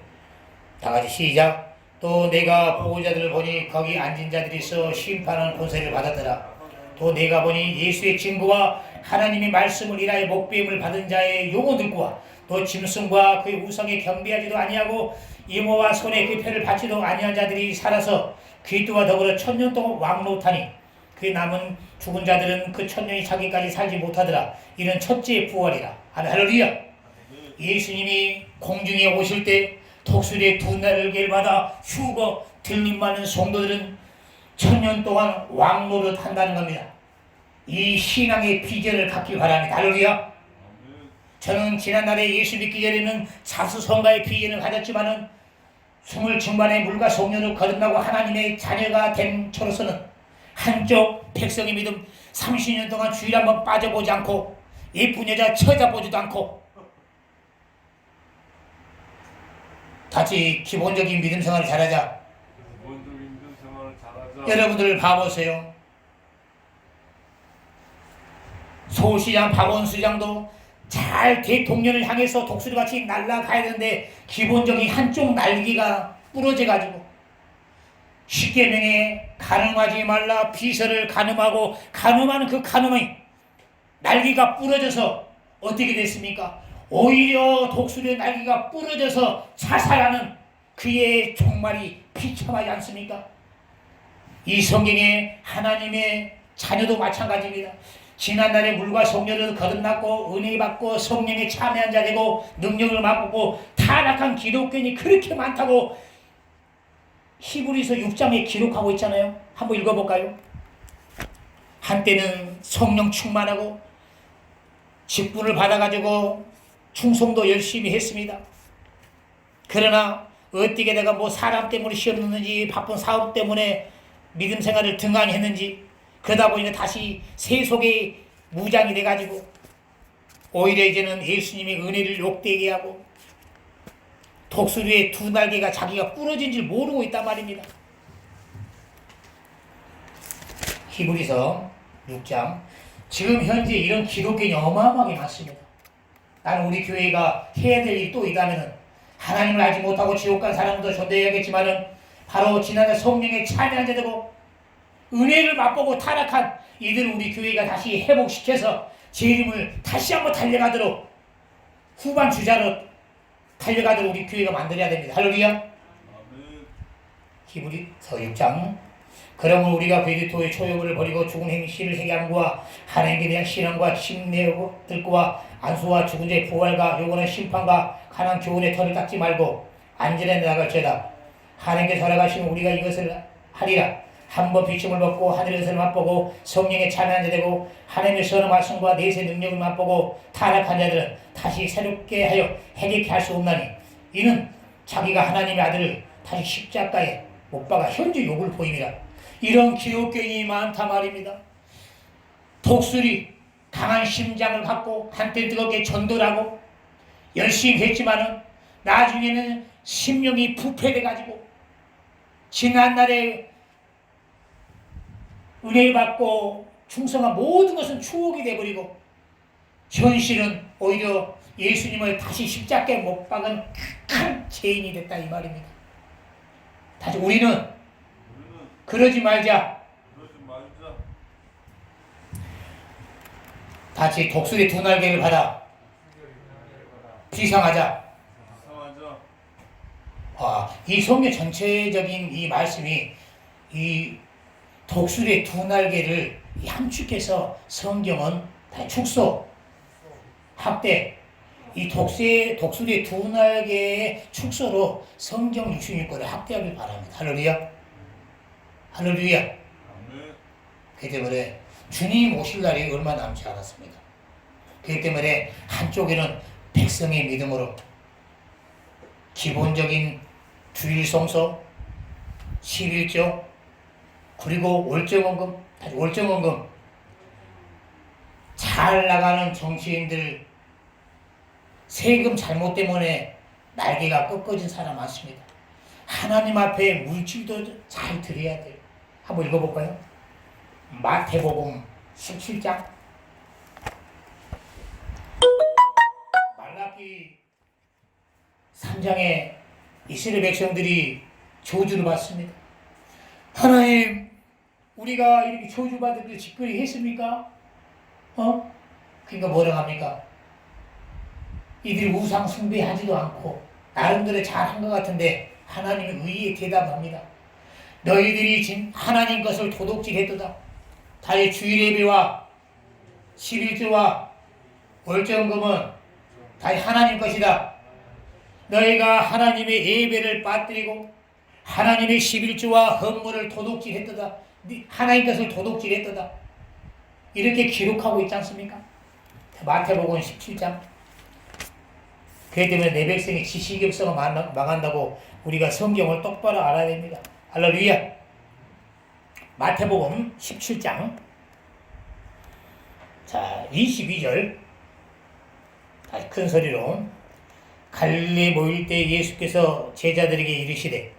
다같이 시작. 또 내가 보호자들을 보니 거기 앉은 자들이 있어 심판하는 권세를 받았더라. 또 내가 보니 예수의 증거와 하나님의 말씀을 인하여 목배임을 받은 자의 용어들과 또 짐승과 그의 우상에 경배하지도 아니하고 이모와 손에 그 표를 받지도 아니한 자들이 살아서 그리스도와 더불어 1000년 동안 왕노하니 그 남은 죽은 자들은 그 1000년이 자기까지 살지 못하더라. 이는 첫째 부활이라. 아멘. 할렐루야. 예수님이 공중에 오실 때 독수리의 두 날개를 받아 휴거 들림 많은 성도들은 1000년 동안 왕노릇 한다는 겁니다. 이 신앙의 비전을 갖길 바랍니다. 할렐루야. 저는 지난날에 예수 믿기 전에는 자수성가의 비전을 가졌지만은 20 중반에 물과 성령으로 거듭나고 하나님의 자녀가 된 저로서는 한쪽 백성의 믿음 30년 동안 주일 한번 빠져보지 않고 예쁜 여자 쳐다보지도 않고 같이 기본적인 믿음 생활을 잘하자. 기본적인 믿음 생활을 잘하자. 여러분들 봐보세요. 서울시장 박원순시장도 잘 대통령을 향해서 독수리같이 날아가야 되는데 기본적인 한쪽 날개가 부러져가지고 10계명에 간음하지 말라 비서를 간음하고 간음하는 그 간음의 날개가 부러져서 어떻게 됐습니까? 오히려 독수리의 날개가 부러져서 자살하는 그의 종말이 비참하지 않습니까? 이 성경에 하나님의 자녀도 마찬가지입니다. 지난날에 물과 성령을 거듭났고 은혜 받고 성령에 참여한 자 되고 능력을 맛보고 타락한 기독교인이 그렇게 많다고 히브리서 6장에 기록하고 있잖아요. 한번 읽어볼까요? 한때는 성령 충만하고 직분을 받아가지고 충성도 열심히 했습니다. 그러나 어떻게 내가 뭐 사람 때문에 시험 넣는지 바쁜 사업 때문에 믿음 생활을 등한히 했는지 그러다 보니까 다시 세속의 무장이 돼가지고 오히려 이제는 예수님의 은혜를 욕되게 하고 독수리의 두 날개가 자기가 부러진 줄 모르고 있단 말입니다. 히브리서 6장 지금 현재 이런 기독교인이 어마어마하게 많습니다. 나는 우리 교회가 해야 될 일이 또 있다면 하나님을 알지 못하고 지옥 간 사람도 전도해야겠지만은 바로 지난해 성령에 참여한 자되고 은혜를 맛보고 타락한 이들을 우리 교회가 다시 회복시켜서 제 이름을 다시 한번 달려가도록 후반 주자로 달려가도록 우리 교회가 만들어야 됩니다. 할렐루야. 히브리서 6장 그러므로 우리가 베드토의 초욕을 버리고 죽은 행실을 회개함과 하나님께 대한 신앙과 침례고 들고와 안수와 죽은 자의 부활과 요구하는 심판과 가난 교훈의 털을 닦지 말고 안전에 나갈지어다. 하나님께서 허락하시면 우리가 이것을 하리라. 한번 비춤을 벗고 하늘의 것을 맛보고 성령에 참여한 자 되고 하나님의 선한 말씀과 내세 능력을 맛보고 타락한 자들은 다시 새롭게 하여 회개케 할 수 없나니 이는 자기가 하나님의 아들을 다시 십자가에 못 박아 현재 욕을 보임이라. 이런 기독교인이 많다 말입니다. 독수리 강한 심장을 갖고 한때 뜨겁게 전도를 하고 열심히 했지만은 나중에는 심령이 부패돼가지고 지난날에 은혜 받고 충성한 모든 것은 추억이 돼버리고 현실은 오히려 예수님을 다시 십자가에 못 박은 큰 죄인이 됐다 이 말입니다. 다시 우리는 그러지 말자. 다시 독수리 두 날개를 받아 비상하자. 이 성경 전체적인 이 말씀이 이 독수리의 두 날개를 함축해서 성경은 다 축소, 학대, 이 독수리의 두 날개의 축소로 성경 66권을 학대하길 바랍니다. 할렐루야. 할렐루야. 그렇기 때문에 주님 오실 날이 얼마 남지 않았습니다. 그렇기 때문에 한쪽에는 백성의 믿음으로 기본적인 주일 성서, 11조, 그리고 월정원금 잘 나가는 정치인들 세금 잘못 때문에 날개가 꺾어진 사람 많습니다. 하나님 앞에 물질도 잘 드려야 돼요. 한번 읽어볼까요? 마태복음 17장 말라기 3장에 이스라엘 백성들이 저주를 받습니다. 하나님, 우리가 이렇게 저주받을 짓거리 했습니까? 그러니까 뭐라고 합니까? 이들이 우상 숭배하지도 않고 나름대로 잘한 것 같은데 하나님은 의에 대답합니다. 너희들이 하나님 것을 도둑질했도다. 다시 주일 예배와 11조와 월정금은 다시 하나님 것이다. 너희가 하나님의 예배를 빠뜨리고 하나님의 11조와 헌물을 도둑질했도다. 하나님 것을 도둑질했도다. 이렇게 기록하고 있지 않습니까? 마태복음 17장. 그렇기 때문에 내 백성이 지식이 없어서 망한다고 우리가 성경을 똑바로 알아야 됩니다. 할렐루야. 마태복음 17장 자 22절 다시 큰 소리로 갈릴리에 모일 때 예수께서 제자들에게 이르시되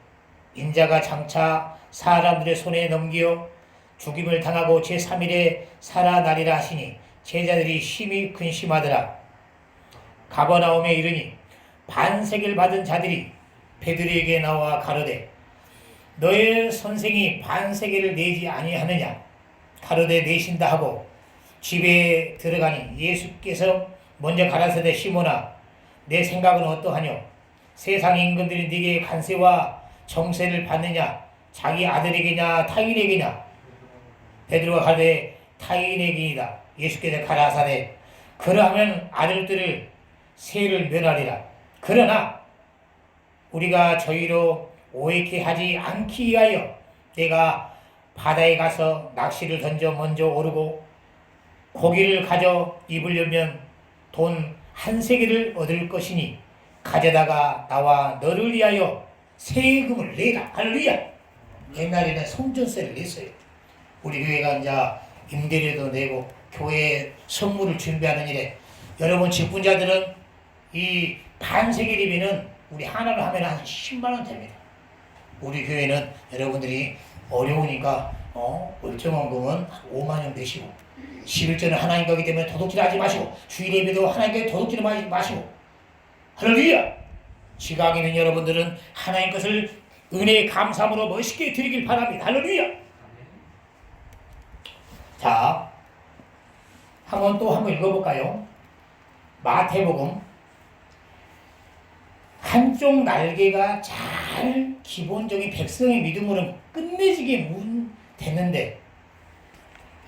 인자가 장차 사람들의 손에 넘겨 죽임을 당하고 제3일에 살아나리라 하시니 제자들이 심히 근심하더라. 가버나움에 이르니 반세계를 받은 자들이 베드로에게 나와 가로되 너의 선생이 반세계를 내지 아니하느냐. 가로되 내신다 하고 집에 들어가니 예수께서 먼저 가라사대 시몬아 내 생각은 어떠하뇨. 세상 임금들이 네게 관세와 정세를 받느냐 자기 아들에게냐 타인에게냐. 베드로가 가로되 타인에게이다. 예수께서 가라사대 그러하면 아들들을 세를 면하리라. 그러나 우리가 저희로 오해케 하지 않기 위하여 내가 바다에 가서 낚시를 던져 먼저 오르고 고기를 가져 입으려면 돈 1세겔을 얻을 것이니 가져다가 나와 너를 위하여 세금을 내라. 할렐루야. 옛날에는 성전세를 냈어요. 우리 교회가 이제 임대료도 내고 교회 선물을 준비하는 일에 여러분 직분자들은 이 반세겔이면은 우리 하나로 하면 한 10만원 됩니다. 우리 교회는 여러분들이 어려우니까 월정원금은 5만원 내시고 11조는 하나님 거기 때문에 도둑질하지 마시고 주일 예배도 하나님께 도둑질하지 마시고 할렐루야. 지각 있는 여러분들은 하나님 것을 은혜의 감사함으로 멋있게 드리길 바랍니다. 할렐루야. 자, 한번 읽어볼까요? 마태복음 한쪽 날개가 잘 기본적인 백성의 믿음으로는 끝내지게 됐는데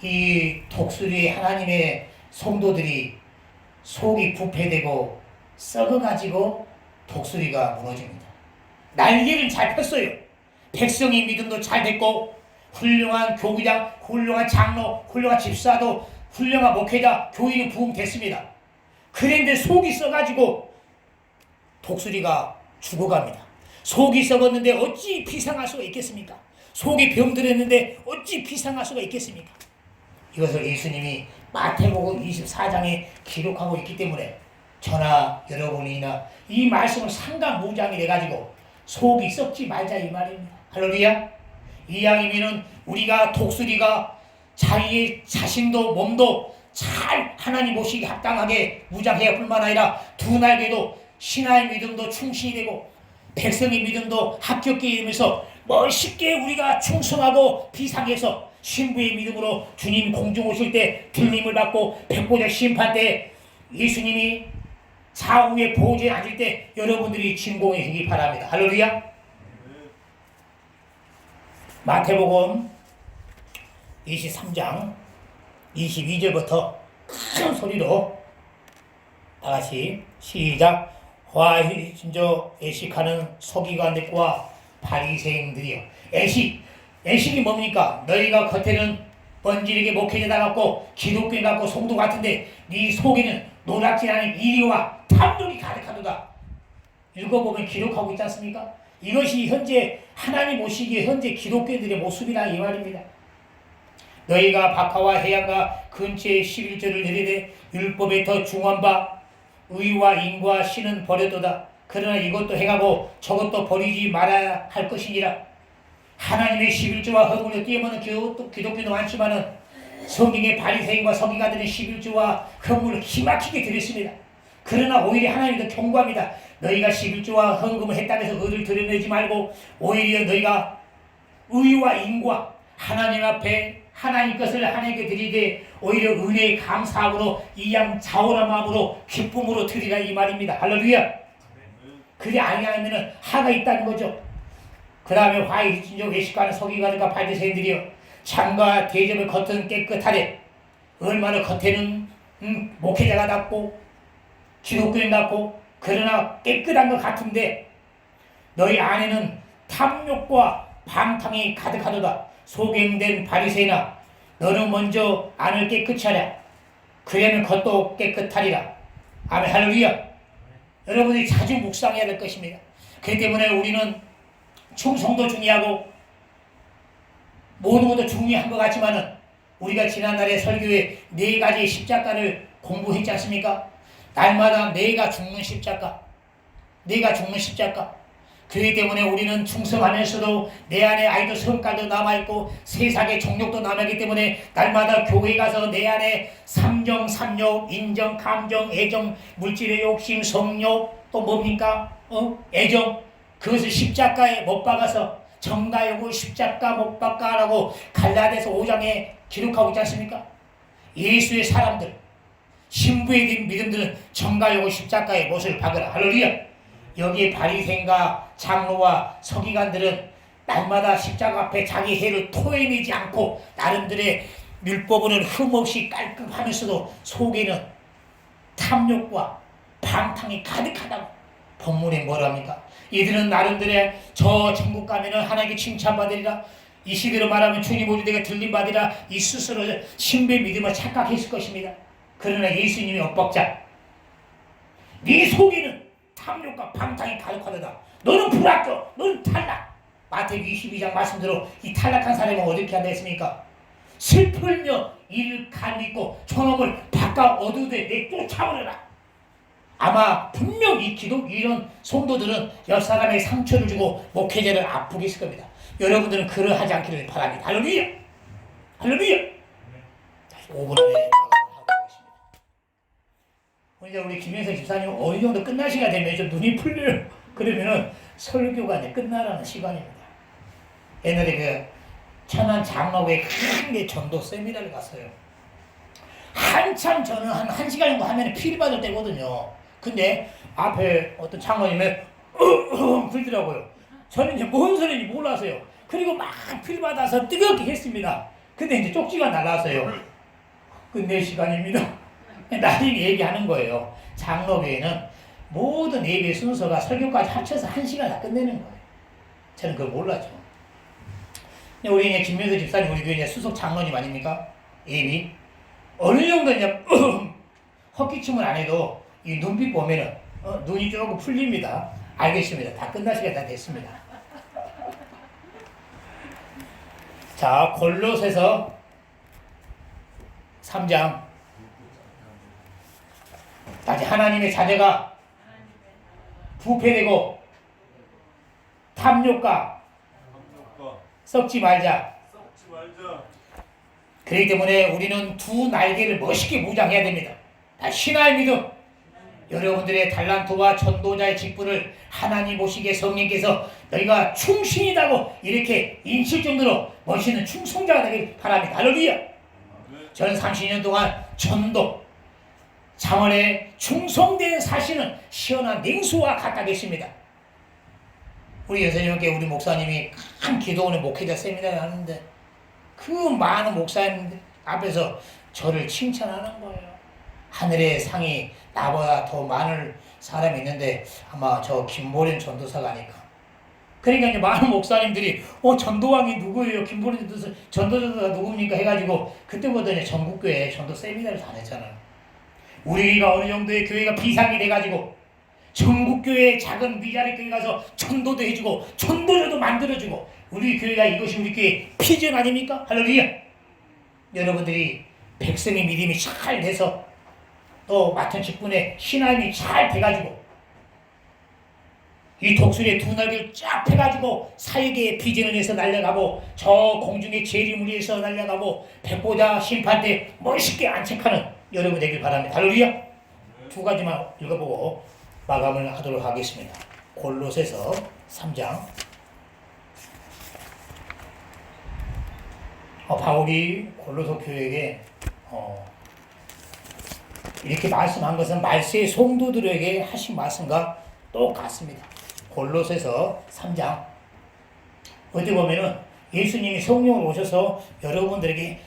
이 독수리 하나님의 성도들이 속이 부패되고 썩어가지고 독수리가 무너집니다. 날개는 잘 폈어요. 백성의 믿음도 잘 됐고 훌륭한 교구장, 훌륭한 장로, 훌륭한 집사도 훌륭한 목회자, 교인이 부흥됐습니다. 그런데 속이 썩어가지고 독수리가 죽어갑니다. 속이 썩었는데 어찌 비상할 수가 있겠습니까? 속이 병들었는데 어찌 비상할 수가 있겠습니까? 이것을 예수님이 마태복음 24장에 기록하고 있기 때문에 저나 여러분이나 이 말씀을 상강무장이 돼가지고 속이 썩지 말자 이 말입니다. 할렐루야. 이왕이면은 우리가 독수리가 자기의 자신도 몸도 잘 하나님 모시기 합당하게 무장해야 뿐만 아니라 두 날개도 신하의 믿음도 충신이 되고 백성의 믿음도 합격게 이루면서 멋있게 우리가 충성하고 비상해서 신부의 믿음으로 주님 공중 오실 때 들림을 받고 백보자 심판 때 예수님이 좌우의 보좌에 앉을 때 여러분들이 진공하시기 바랍니다. 할렐루야. 마태복음 23장 22절부터 큰 소리로 다같이 시작. 화신저 애식하는 서기관들과 바리새인들이여. 애식이 뭡니까? 너희가 겉에는 번지르게 목회자다 같고 기독교인 같고 성도 같은데 네 속에는 노랗지않은 이리와 탐욕이 가득하도다. 읽어보면 기록하고 있지 않습니까? 이것이 현재 하나님 오시기에 현재 기독교인들의 모습이라 이 말입니다. 너희가 박하와 해양과 근처에 11조를 내리되 율법에 더 중한 바 의와 인과 신은 버렸도다. 그러나 이것도 행하고 저것도 버리지 말아야 할 것이니라. 하나님의 11조와 헌금을 뛰어넘는 기독교는 많지만은 성경의 바리새인과 서기관들의 11조와 헌금을 기막히게 드렸습니다. 그러나 오히려 하나님도 경고합니다. 너희가 11조와 헌금을 했다고 해서 의를 드러내지 말고 오히려 너희가 의와 인과 하나님 앞에 하나님 것을 하나님께 드리되 오히려 은혜의 감사함으로 이양 자원한 마음으로 기쁨으로 드리라 이 말입니다. 할렐루야. 그게 아니하면 하가 있다는 거죠. 그 다음에 화이신적 외식하는 서기관과 바리새인들이여 창과 대접의 겉은 깨끗하되 얼마나 겉에는 목회자가 같고 기독교인 같고 그러나 깨끗한 것 같은데 너희 안에는 탐욕과 방탕이 가득하도다. 소경된 바리새인아 너는 먼저 안을 깨끗이 하라. 그러면 겉도 깨끗하리라. 아멘. 할렐루야. 여러분이 자주 묵상해야 될 것입니다. 그렇기 때문에 우리는 충성도 중요하고 모든 것도 중요한 것 같지만은 우리가 지난날에 설교에 4가지 십자가를 공부했지 않습니까? 날마다 내가 죽는 십자가, 내가 죽는 십자가. 그렇기 때문에 우리는 충성하면서도 내 안에 아이도 성깔도 남아있고 세상의 정욕도 남아있기 때문에 날마다 교회 가서 내 안에 삼정, 삼욕, 인정, 감정, 애정, 물질의 욕심, 성욕, 또 뭡니까? 애정. 그것을 십자가에 못 박아서 정가요구 십자가 못 박아라고 갈라디아서 5장에 기록하고 있지 않습니까? 예수의 사람들, 신부의 믿음들은 정가요구 십자가의 못을 박으라. 할렐루야. 여기에 바리새인과 장로와 서기관들은 날마다 십자가 앞에 자기 해를 토해내지 않고 나름들의 율법은 흠없이 깔끔하면서도 속에는 탐욕과 방탕이 가득하다고 본문에 뭐라 합니까? 이들은 나름대로 저 천국 가면은 하나님께 칭찬받으리라, 이 시대로 말하면 주님 오실 때가 들림받으리라, 이 스스로 신부의 믿음을 착각했을 것입니다. 그러나 예수님이 엇박자, 네 속에는 탐욕과 방탕이 가득하다. 너는 불합격, 너는 탈락. 마태복음 22장 말씀대로 이 탈락한 사람은 어떻게 한다 했습니까? 슬플며 이를 간있고 저놈을 바깥 어두운데 내쫓아오느라. 아마 분명 이 이런 성도들은 옆 사람에게 상처를 주고 목회자를 아프게 했을 겁니다. 여러분들은 그러하지 않기를 바랍니다. 할렐루야! 할렐루야! 5분 안에 하고 있습니다. 이제 우리 김현석 집사님 어느 정도 끝날 시간 되면 좀 눈이 풀려요. 그러면은 설교가 이제 끝나라는 시간입니다. 옛날에 그 천안 장로교에 큰 전도 세미나를 갔어요. 한참 저는 한 1시간 정도 하면 피를 받을 때거든요. 근데 앞에 어떤 장로님이 불더라고요. 저는 이제 뭔 소리인지 몰라서요. 그리고 막 피를 받아서 뜨겁게 했습니다. 근데 이제 쪽지가 날라왔어요. 끝낼 시간입니다. 나중에 얘기하는 거예요. 장로교회는 모든 예배 순서가 설교까지 합쳐서 1시간 다 끝내는 거예요. 저는 그걸 몰랐죠. 우리 이제 김민수 집사님 우리 교회 이제 수석 장로님 아닙니까? 예비 어느 정도 이제 헛기침을 안 해도 이 눈빛 보면은 눈이 조금 풀립니다. 알겠습니다. 다 끝날 시간 다 됐습니다. 자, 골로새서 3장. 다시 하나님의 자녀가 부패되고 탐욕과 썩지 말자. 그렇기 때문에 우리는 두 날개를 멋있게 무장해야 됩니다. 다 신화의 믿음. 여러분들의 달란트와 전도자의 직분을 하나님 보시기에 성령께서 너희가 충신이다고 이렇게 인칠 정도로 멋있는 충성자가 되길 바랍니다. 할렐루야. 저는 30년 동안 전도 장원에 충성된 사실은 시원한 냉수와 같다겠습니다. 우리 여사님께 우리 목사님이 큰 기도원의 목회자 세미나를 하는데 그 많은 목사님 앞에서 저를 칭찬하는 거예요. 하늘의 상이 나보다 더 많은 사람이 있는데 아마 저 김보련 전도사가 아닐까. 그러니까 이제 많은 목사님들이 전도왕이 누구예요? 김보련 전도사가 누굽니까? 해가지고 그때부터 이제 전국교회 전도 세미나를 다녔잖아요. 우리가 어느 정도의 교회가 비상이 돼가지고 전국교회 작은 미자리 교회 가서 전도도 해주고 전도자도 만들어주고 우리 교회가 이것이 우리 교회 피전 아닙니까? 할렐루야. 여러분들이 백성의 믿음이 잘 돼서 또 맡은 직분에 신앙이 잘 돼가지고 이 독수리의 두 날개를 쫙 펴가지고 사역의 비전을 해서 날려가고 저 공중의 재리무리에서 날려가고 백보자 심판대 멋있게 안착하는 여러분 되길 바랍니다. 할렐루야. 두 가지만 읽어보고 마감을 하도록 하겠습니다. 골로새서 3장. 바울이 골로새 교회에게 이렇게 말씀한 것은 말세의 성도들에게 하신 말씀과 똑같습니다. 골로새서 3장. 어디 보면은 예수님이 성령으로 오셔서 여러분들에게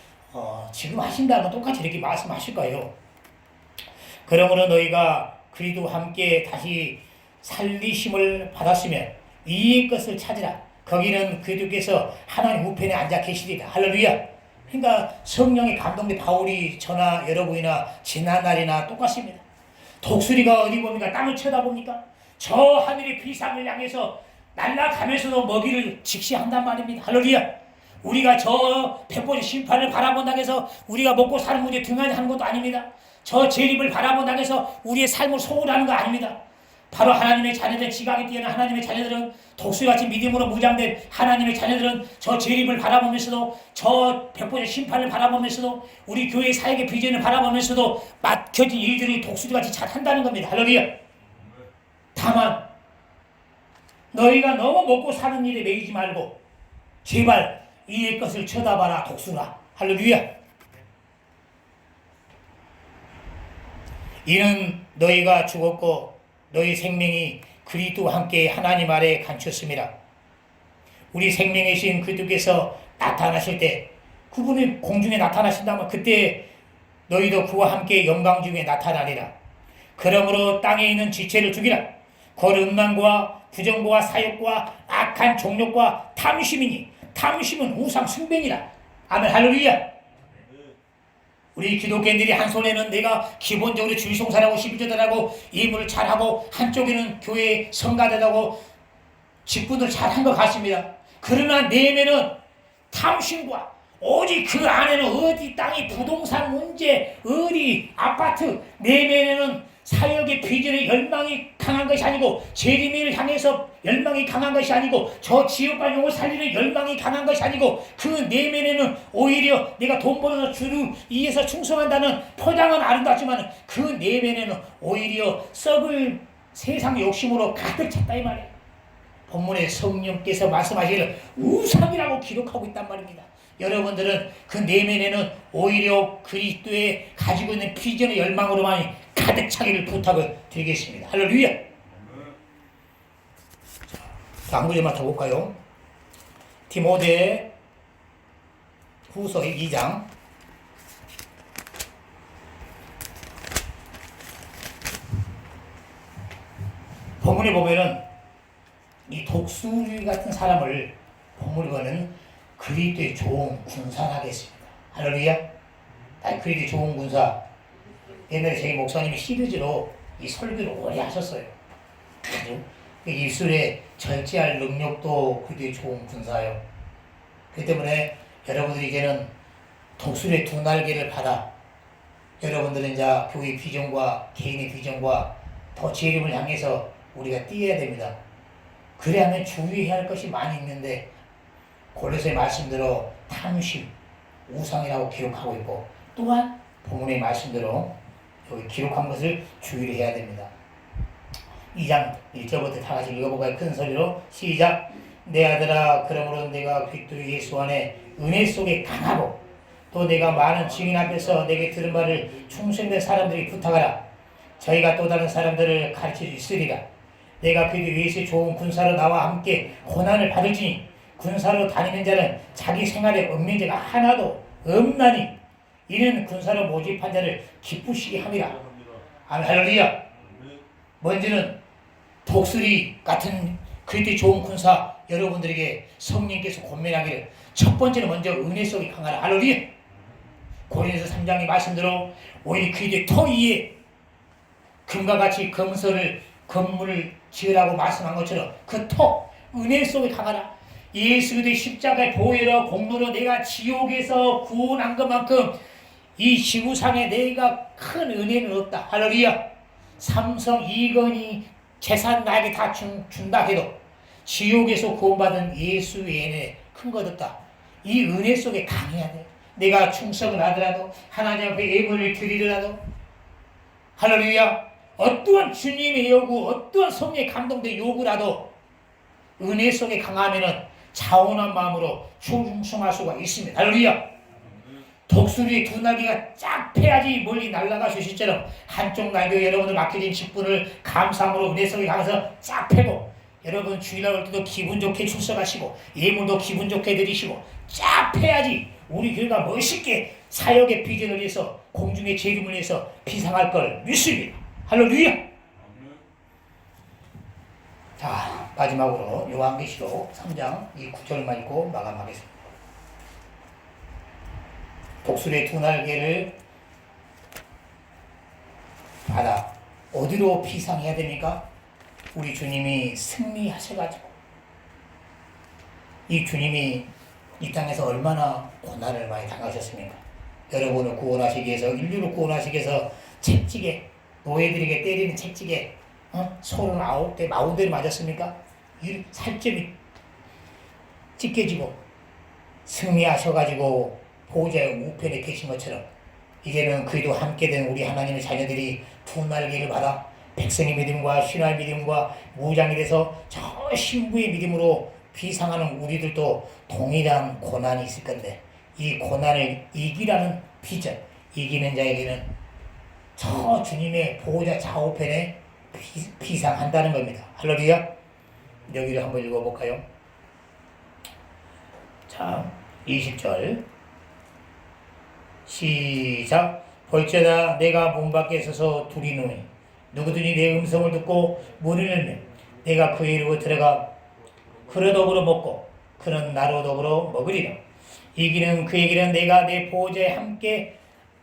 지금 하신다면 똑같이 이렇게 말씀하실 거예요. 그러므로 너희가 그리스도와 함께 다시 살리심을 받았으면 이의 것을 찾으라. 거기는 그리스도께서 하나님 우편에 앉아 계시리라. 할렐루야. 그러니까 성령의 감동된 바울이 저나 여러분이나 지난 날이나 똑같습니다. 독수리가 어디 봅니까? 땅을 쳐다봅니까? 저 하늘의 비상을 향해서 날아가면서도 먹이를 직시한단 말입니다. 할렐루야. 우리가 저 백보의 심판을 바라본다고 해서 우리가 먹고 사는 문제 등한히 하는 것도 아닙니다. 저 재림을 바라본다고 해서 우리의 삶을 소홀하는 거 아닙니다. 바로 하나님의 자녀들, 지각이 뛰어난 하나님의 자녀들은, 독수리같이 믿음으로 무장된 하나님의 자녀들은 저 재림을 바라보면서도, 저 백보의 심판을 바라보면서도, 우리 교회의 사역의 비전을 바라보면서도 맡겨진 일들이 독수리같이 잘 한다는 겁니다. 할렐루야. 다만 너희가 너무 먹고 사는 일에 매이지 말고 제발 이의 것을 쳐다봐라, 독수라. 할렐루야. 이는 너희가 죽었고 너희 생명이 그리스도와 함께 하나님 아래 갇혔습니다. 우리 생명이신 그리스도께서 나타나실 때, 그분이 공중에 나타나신다면 그때 너희도 그와 함께 영광 중에 나타나리라. 그러므로 땅에 있는 지체를 죽이라. 곧 음란과 부정과 사욕과 악한 종욕과 탐심이니 탐심은 우상 숭배니라. 아멘. 할렐루야. 우리 기독교인들이 한 손에는 내가 기본적으로 주일송사라고 11조단하고 예물을 잘하고, 한쪽에는 교회 성가대라고 직분을 잘한 것 같습니다. 그러나 내면은 탐심과, 오직 그 안에는 어디 땅이 부동산 문제, 어디 아파트, 내면에는 사역의 비전의 열망이 강한 것이 아니고, 재림을 향해서 열망이 강한 것이 아니고, 저 지옥과 영을 살리는 열망이 강한 것이 아니고, 그 내면에는 오히려 내가 돈 벌어서 주를 위해서 충성한다는 포장은 아름답지만 그 내면에는 오히려 썩을 세상 욕심으로 가득 찼다 이 말이에요. 본문에 성령께서 말씀하시기를 우상이라고 기록하고 있단 말입니다. 여러분들은 그 내면에는 오히려 그리스도의 가지고 있는 비전의 열망으로만 가득 차기를 부탁을 드리겠습니다. 할렐루야. 자, 한 구절만 더 볼까요? 디모데 후서 2장. 본문에 보면은 이 독수리 같은 사람을 본문에 보면 그리스도의 좋은 군사라겠습니다. 할렐루야. 그리스도의 좋은 군사. 옛날에 저희 목사님이 시리즈로 이 설교를 오래 하셨어요. 아주 입술에 절제할 능력도 그리스도의 좋은 군사예요. 그렇기 때문에 여러분들이 이제는 독수리의 두 날개를 받아 여러분들은 이제 교회의 비전과 개인의 비전과 더 재림을 향해서 우리가 뛰어야 됩니다. 그래야만 주의해야 할 것이 많이 있는데, 골로새 말씀대로 탐심, 우상이라고 기록하고 있고, 또한 본문의 말씀대로 여기 기록한 것을 주의를 해야 됩니다. 2장 1절부터 다 같이 읽어볼까요? 큰 소리로 시작. 내 아들아, 그러므로 내가 그리스도 예수 안에 은혜 속에 강하고, 또 내가 많은 증인 앞에서 내게 들은 말을 충성된 사람들이 부탁하라. 저희가 또 다른 사람들을 가르쳐 주시리라. 내가 그리스도 예수의 좋은 군사로 나와 함께 고난을 받을지니 군사로 다니는 자는 자기 생활에 얽매제가 하나도 없나니 이는 군사로 모집한 자를 기쁘시게 함이라. 아멘. 할렐루야. 먼저는 독수리 같은 그리스도의 좋은 군사 여러분들에게 성령께서 권면하기를, 첫 번째는 먼저 은혜 속에 강하라. 할렐루야. 고린도서 3장의 말씀대로 오히려 그리스도의 터 위에 금과 같이 건물을 지으라고 말씀한 것처럼 그 터, 은혜 속에 강하라. 예수 그리스도의 십자가의 보혈로 공로로 내가 지옥에서 구원한 것만큼 이 지구상에 내가 큰 은혜를 얻다. 할렐루야. 삼성 이건희 재산 나에게 다 준다 해도 지옥에서 구원받은 예수 외에는 큰 것 없다. 이 은혜 속에 강해야 돼. 내가 충성을 하더라도, 하나님 앞에 예물을 드리더라도, 할렐루야. 어떠한 주님의 요구, 어떠한 성령의 감동된 요구라도 은혜 속에 강하면은 자원한 마음으로 충성할 수가 있습니다. 할렐루야. 독수리의 두 날개가 쫙 펴야지 멀리 날아갈 수 있을처럼 한쪽 날개 여러분들 맡겨진 직분을 감사함으로 은혜 속에 가서 쫙 펴고, 여러분 주일날 올 때도 기분 좋게 출석하시고 예물도 기분 좋게 드리시고 쫙 펴야지 우리 교회가 멋있게 사역의 비전을 위해서, 공중의 재림을 위해서 비상할 걸 믿습니다. 할렐루야. 자, 마지막으로 요한계시록 3장 이 9절만 읽고 마감하겠습니다. 독수리의 두 날개를 받아 어디로 피상해야 됩니까? 우리 주님이 승리하셔가지고, 이 주님이 이 땅에서 얼마나 고난을 많이 당하셨습니까? 여러분을 구원하시기 위해서, 인류를 구원하시기 위해서 채찍에, 노예들에게 때리는 채찍에 39대 40대를 맞았습니까? 살점이 찢겨지고 승리하셔가지고 보호자의 우편에 계신 것처럼 이제는 그리도 함께 된 우리 하나님의 자녀들이 두 날개를 받아 백성의 믿음과 신화의 믿음과 무장이 돼서 저 신부의 믿음으로 비상하는 우리들도 동일한 고난이 있을 건데, 이 고난을 이기라는 비전, 이기는 자에게는 저 주님의 보호자 좌우편에 비상한다는 겁니다. 할렐루야. 여기를 한번 읽어볼까요? 자, 20절 시작. 볼지어다 내가 문 밖에 서서 두리노니 누구든지 내 음성을 듣고 문을 열면 내가 그의 이루고 들어가 그로 더불어 먹고 그는 나로 더불어 먹으리라. 이기는 그에게는 내가 내 보호자에 함께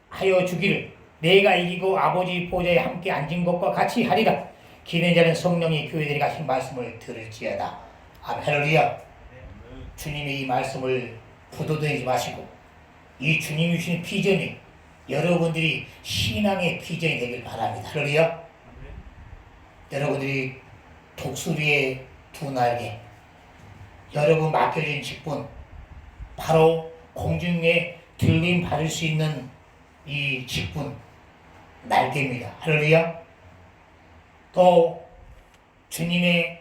하여 주기를 내가 이기고 아버지 보호자에 함께 앉은 것과 같이 하리라. 기는 자는 성령이 교회들이 가신 말씀을 들을지어다. 아멘. 할렐루야. 주님의 이 말씀을 부도되지 마시고 이 주님이 주신 비전이 여러분들이 신앙의 비전이 되길 바랍니다. 할렐루야. 여러분들이 독수리의 두 날개, 여러분 맡겨진 직분, 바로 공중에 들림 받을 수 있는 이 직분, 날개입니다. 할렐루야. 또 주님의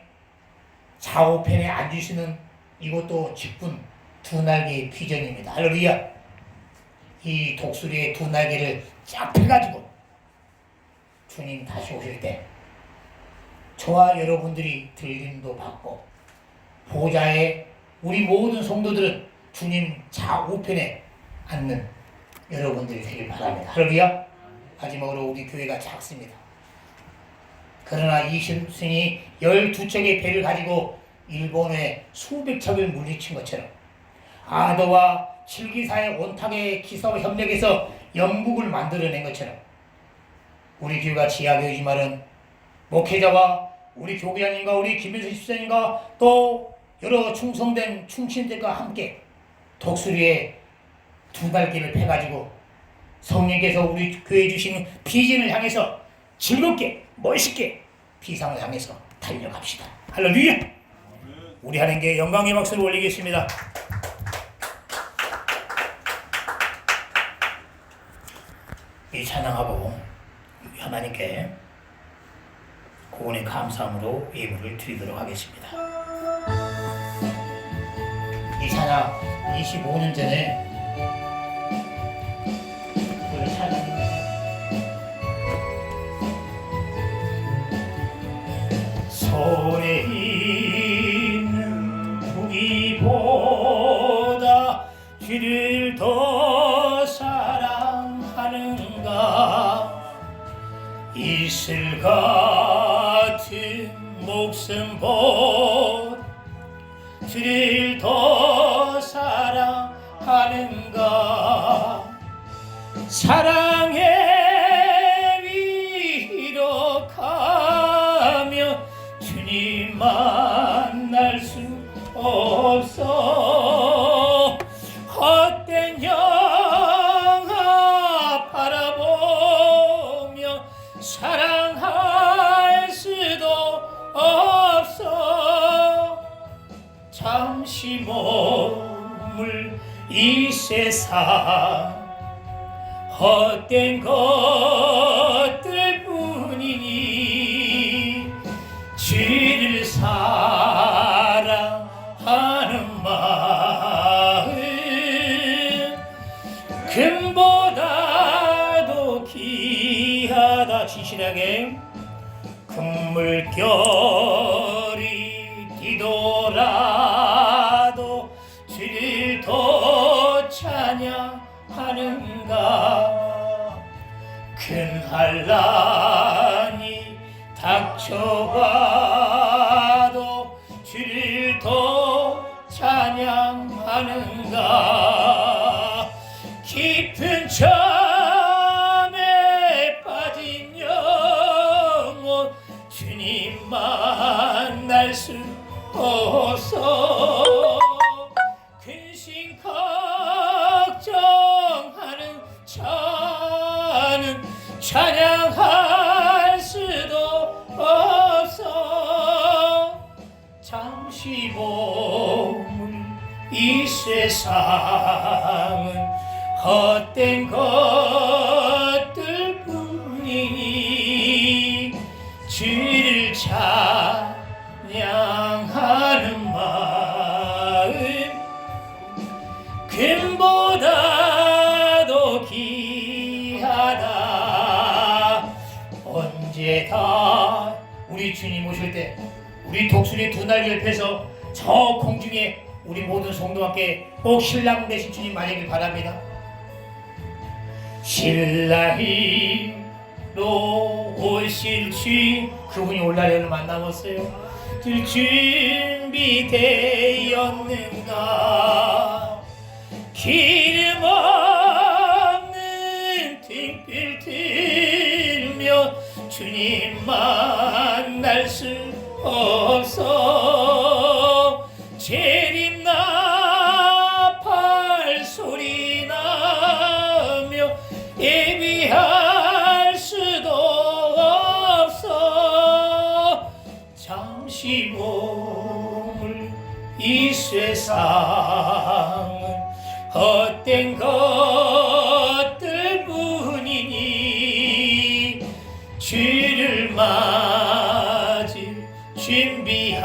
좌우편에 앉으시는 이것도 직분, 두 날개의 비전입니다. 할렐루야. 이 독수리의 두 날개를 쫙 펴가지고 주님 다시 오실 때 저와 여러분들이 들림도 받고 보호자의 우리 모든 성도들은 주님 좌우편에 앉는 여러분들이 되길 바랍니다. 할렐루야. 마지막으로 우리 교회가 작습니다. 그러나 이심순이 12척의 배를 가지고 일본의 수백 척을 물리친 것처럼 아더와 칠기사의 온탁의 기사와 협력해서 영국을 만들어낸 것처럼 우리 교회가 지하교회지만은 목회자와 우리 교구장님과 우리 김민수 집사님과 또 여러 충성된 충신들과 함께 독수리의 두 달기를 펴가지고 성령께서 우리 교회에 주신 비전을 향해서 즐겁게 멋있게 비상을 향해서 달려갑시다. 할렐루야. 우리 하나님께 영광의 박수를 올리겠습니다. 이 찬양하고 하나님께 고운의 감사함으로 예물을 드리도록 하겠습니다. 이 찬양 25년 전에 그 찬양 손에 있는 무기보다 주를 더 사랑하는가. 이슬 같은 목숨보다 주를 더 사랑하는가. 사랑의 위로 가며 주님 만날 수 없어. 헛된 영화 바라보며 사랑할 수도 없어. 잠시 머물 이 세상 헛된 것들 뿐이니 주를 사랑하는 마음 금보다도 귀하다. 진실하게 금물결이 뒤돌아도 주를 더 찬양하는가. 큰 환난이 닥쳐와도 주를 더 찬양하는가. 깊은 잠에 빠진 영혼 주님 만날 수 없어. 근심 세상은 헛된 것들 뿐이니 주를 찬양하는 마음 금보다도 귀하다. 언제 다 우리 주님 오실 때 우리 독수리 두 날개를 펴서 저 공중에 우리 모든 성도와 함께 꼭 신랑 되신 주님 만나길 바랍니다. 신랑이로 오실 주 그분이 올 날이 얼마 안 남았어요. 준비되었는가 기름 없는 등불 들며 주님 만날 수 없어 재림나 발소리 나며 예비할 수도 없어 잠시 몸을 이 세상은 헛된 것들 뿐이니 주를 맞을 준비함이